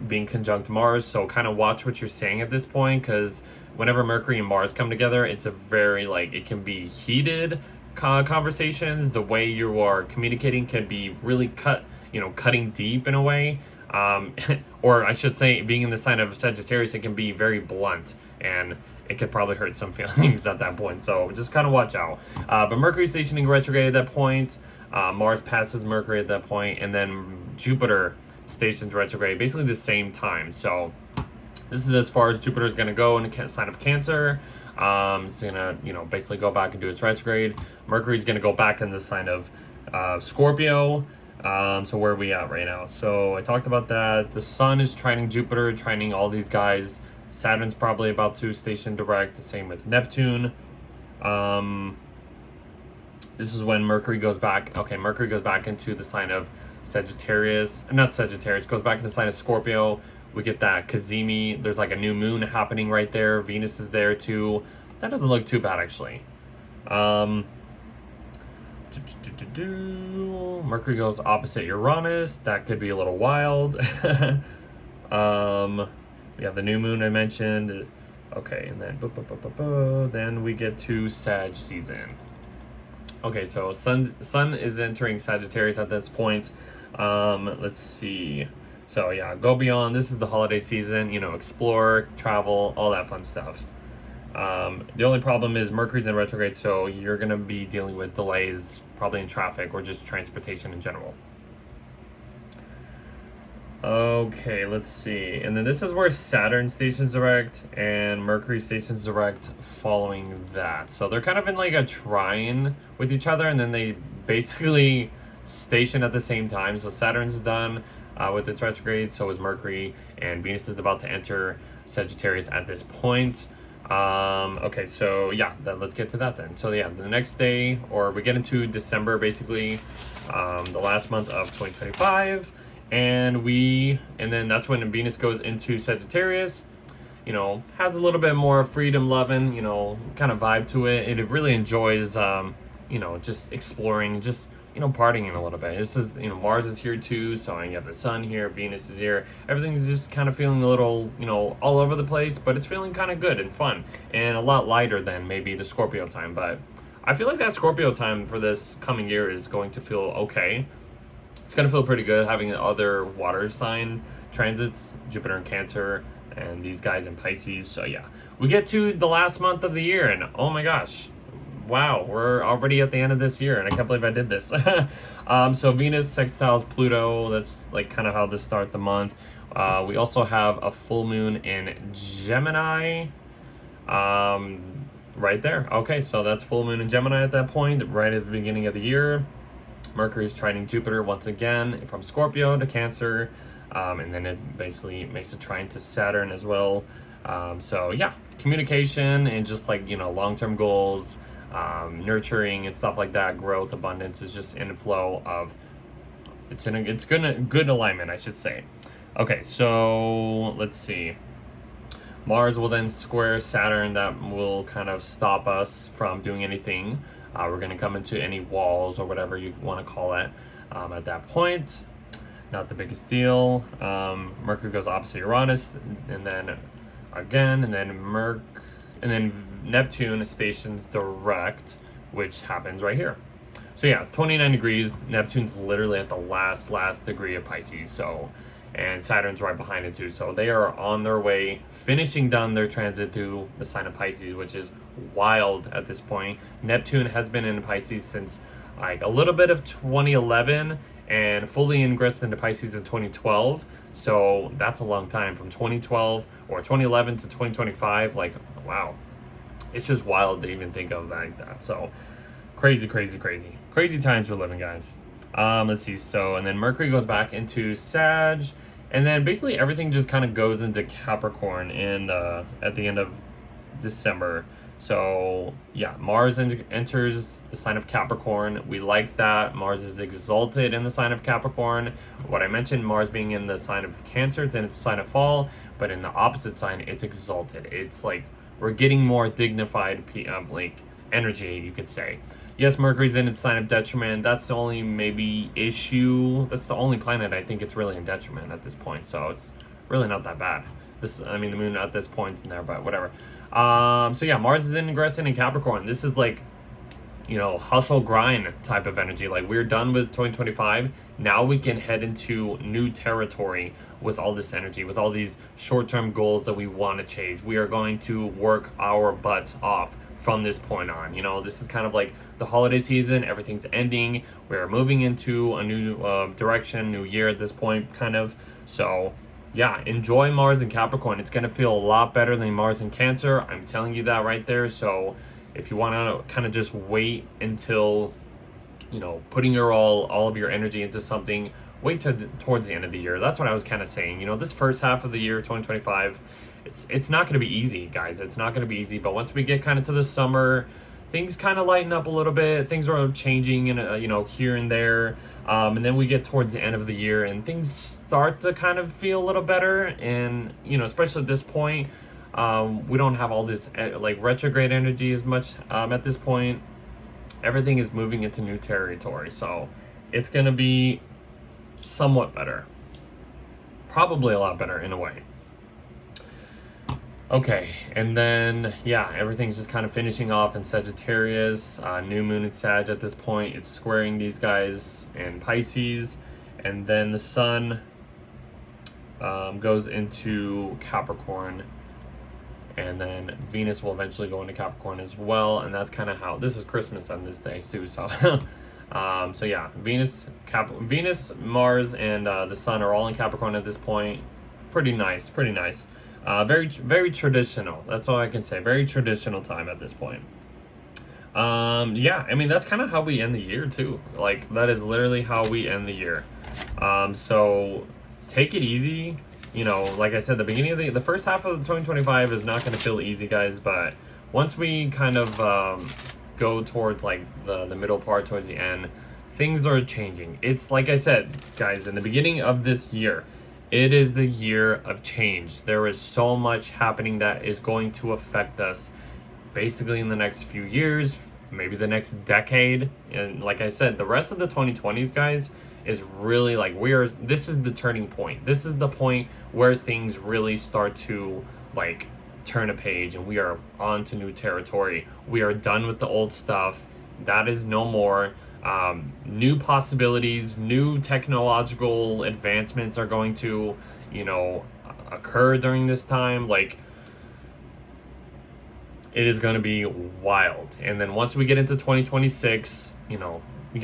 being conjunct Mars. So kind of watch what you're saying at this point, because whenever Mercury and Mars come together, it's a very, like, it can be heated conversations. The way you are communicating can be really cutting deep in a way. Or I should say, being in the sign of Sagittarius, it can be very blunt, and it could probably hurt some feelings at that point. So just kind of watch out. But Mercury stationing retrograde at that point. Mars passes Mercury at that point, and then Jupiter stations retrograde basically the same time. So this is as far as Jupiter is going to go in the sign of Cancer. It's going to, basically go back and do its retrograde. Mercury is going to go back in the sign of Scorpio. So where are we at right now? So I talked about that. The Sun is trining Jupiter, trining all these guys. Saturn's probably about to station direct. The same with Neptune. This is when Mercury goes back. Okay, Mercury goes back into the sign of Sagittarius. Not Sagittarius. Goes back into the sign of Scorpio. We get that Kazemi. There's like a new moon happening right there. Venus is there too. That doesn't look too bad, actually. Mercury goes opposite Uranus. That could be a little wild. We have the new moon I mentioned. Okay, and then then we get to Sag season. Okay, so Sun is entering Sagittarius at this point. Let's see. So yeah, go beyond. This is the holiday season. Explore, travel, all that fun stuff. The only problem is Mercury's in retrograde, so you're going to be dealing with delays, probably in traffic or just transportation in general. Okay, let's see. And then this is where Saturn stations direct and Mercury stations direct following that. So they're kind of in like a trine with each other, and then they basically station at the same time. So Saturn's done with its retrograde, so is Mercury, and Venus is about to enter Sagittarius at this point. Okay, so yeah, let's get to that then. So yeah, the next day, or we get into December, basically, the last month of 2025, and then that's when Venus goes into Sagittarius. Has a little bit more freedom loving, kind of vibe to it. It really enjoys, just exploring, just partying a little bit. This is, Mars is here too, so you have the Sun here, Venus is here. Everything's just kind of feeling a little, all over the place, but it's feeling kind of good and fun, and a lot lighter than maybe the Scorpio time. But I feel like that Scorpio time for this coming year is going to feel okay. It's going to feel pretty good having other water sign transits, Jupiter and Cancer, and these guys in Pisces. So yeah, we get to the last month of the year, and oh my gosh, wow, we're already at the end of this year, and I can't believe I did this. So Venus sextiles Pluto. That's like kind of how to start the month. We also have a full moon in Gemini, right there. Okay, so that's full moon in Gemini at that point, right at the beginning of the year. Mercury is trining Jupiter once again from Scorpio to Cancer, and then it basically makes a trine to Saturn as well. So yeah, communication and just like, long-term goals, nurturing and stuff like that, growth, abundance is just in flow of, it's good alignment, I should say. Okay, so let's see. Mars will then square Saturn. That will kind of stop us from doing anything. We're going to come into any walls or whatever you want to call it at that point. Not the biggest deal. Mercury goes opposite Uranus, and then again, and then Neptune stations direct, which happens right here. So yeah, 29 degrees. Neptune's literally at the last degree of Pisces. So, and Saturn's right behind it too. So they are on their way, finishing done their transit through the sign of Pisces, which is wild at this point. Neptune has been in Pisces since like a little bit of 2011 and fully ingressed into Pisces in 2012. So that's a long time, from 2012 or 2011 to 2025. Like, wow, it's just wild to even think of like that. So crazy times we're living, guys. Let's see. So, and then Mercury goes back into Sag, and then basically everything just kind of goes into Capricorn in at the end of December. So yeah, Mars enters the sign of Capricorn. We like that. Mars is exalted in the sign of Capricorn. What I mentioned, Mars being in the sign of Cancer, it's in its sign of fall, but in the opposite sign, it's exalted. It's like we're getting more dignified, like energy, you could say. Yes, Mercury's in its sign of detriment. That's the only maybe issue. That's the only planet I think it's really in detriment at this point. So it's really not that bad. I mean, the moon at this point's in there, but whatever. So yeah, Mars is ingressing in Capricorn. This is like, you know, hustle grind type of energy. Like, we're done with 2025. Now we can head into new territory with all this energy, with all these short-term goals that we want to chase. We are going to work our butts off from this point on. You know, this is kind of like the holiday season. Everything's ending. We're moving into a new direction, new year at this point, kind of. So yeah, enjoy Mars in Capricorn. It's going to feel a lot better than Mars in Cancer. I'm telling you that right there. So if you want to kind of just wait until, you know, putting your all of your energy into something, wait towards the end of the year. That's what I was kind of saying. You know, this first half of the year, 2025, it's not going to be easy, guys. It's not going to be easy. But once we get kind of to the summer, things kind of lighten up a little bit. Things are changing, and you know, here and there. And then we get towards the end of the year, and things start to kind of feel a little better. And you know, especially at this point, we don't have all this like retrograde energy as much at this point. Everything is moving into new territory, so it's going to be somewhat better. Probably a lot better in a way. Okay, and then, yeah, everything's just kind of finishing off in Sagittarius. New moon in Sag at this point. It's squaring these guys in Pisces. And then the sun goes into Capricorn. And then Venus will eventually go into Capricorn as well. And that's kind of how, this is Christmas on this day too. So, so yeah, Venus, Mars, and the sun are all in Capricorn at this point. Pretty nice. Very traditional. That's all I can say. Very traditional time at this point. Yeah, I mean, that's kind of how we end the year too. Like, that is literally how we end the year. So take it easy. You know, like I said, the beginning of the first half of 2025 is not going to feel easy, guys. But once we kind of go towards like the middle part, towards the end, things are changing. It's like I said, guys, in the beginning of this year, it is the year of change. There is so much happening that is going to affect us basically in the next few years, maybe the next decade. And like I said, the rest of the 2020s, guys, is really like this is the turning point. This is the point where things really start to like turn a page, and we are on to new territory. We are done with the old stuff. That is no more. New possibilities, new technological advancements are going to, you know, occur during this time. Like, it is going to be wild. And then once we get into 2026, you know, we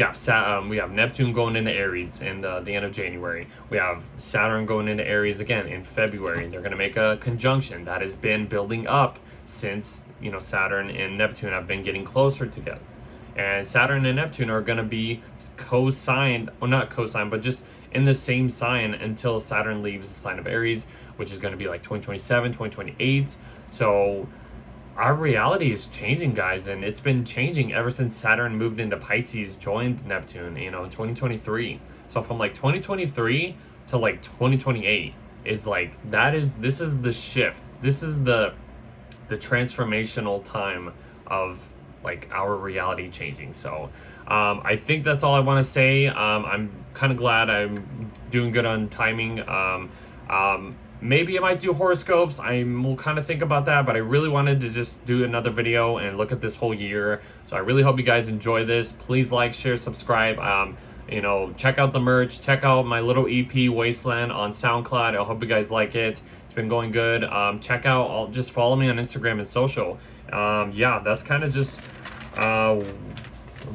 have Neptune going into Aries in the end of January. We have Saturn going into Aries again in February. They're going to make a conjunction that has been building up since, you know, Saturn and Neptune have been getting closer together. And Saturn and Neptune are going to be co-signed, well, not co-signed, but just in the same sign until Saturn leaves the sign of Aries, which is going to be like 2027, 2028. So our reality is changing, guys, and it's been changing ever since Saturn moved into Pisces, joined Neptune, you know, in 2023. So from like 2023 to like 2028 is like, this is the shift. This is the transformational time of like our reality changing. So I think that's all I want to say. I'm kind of glad I'm doing good on timing. Maybe I might do horoscopes. I will kind of think about that, but I really wanted to just do another video and look at this whole year. So I really hope you guys enjoy this. Please like, share, subscribe. You know, check out the merch, check out my little EP Wasteland on SoundCloud. I hope you guys like it. It's been going good. Check out, just follow me on Instagram and social. Yeah, that's kind of just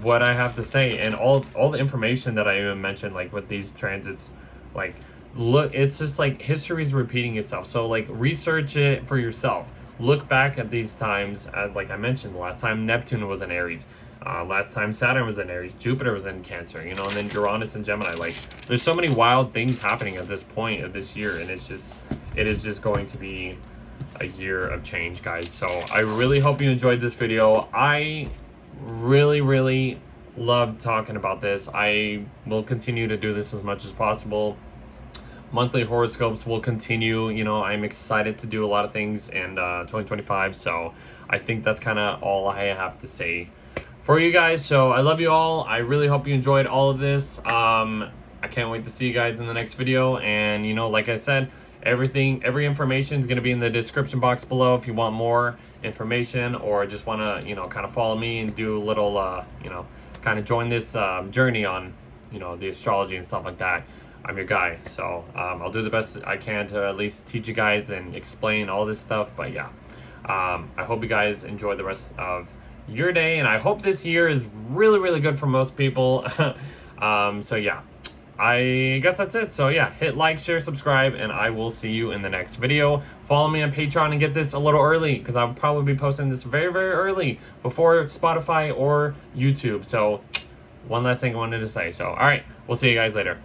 what I have to say, and all the information that I even mentioned, like with these transits, like look, it's just like history's repeating itself. So like research it for yourself. Look back at these times, like I mentioned, last time Neptune was in Aries, last time Saturn was in Aries, Jupiter was in Cancer, you know, and then Uranus and Gemini. Like there's so many wild things happening at this point of this year, and it is just going to be a year of change, guys. So I really hope you enjoyed this video. I really love talking about this. I will continue to do this as much as possible. Monthly horoscopes will continue. You know, I'm excited to do a lot of things in 2025. So I think that's kind of all I have to say for you guys. So I love you all. I really hope you enjoyed all of this. I can't wait to see you guys in the next video. And you know, like I said, every information is going to be in the description box below if you want more information, or just want to, you know, kind of follow me and do a little, you know, kind of join this journey on, you know, the astrology and stuff like that. I'm your guy. So I'll do the best I can to at least teach you guys and explain all this stuff. But yeah, I hope you guys enjoy the rest of your day, and I hope this year is really good for most people. So yeah, I guess that's it. So yeah, hit like, share, subscribe, and I will see you in the next video. Follow me on Patreon and get this a little early, because I'll probably be posting this very early before Spotify or YouTube. So one last thing I wanted to say. So all right, we'll see you guys later.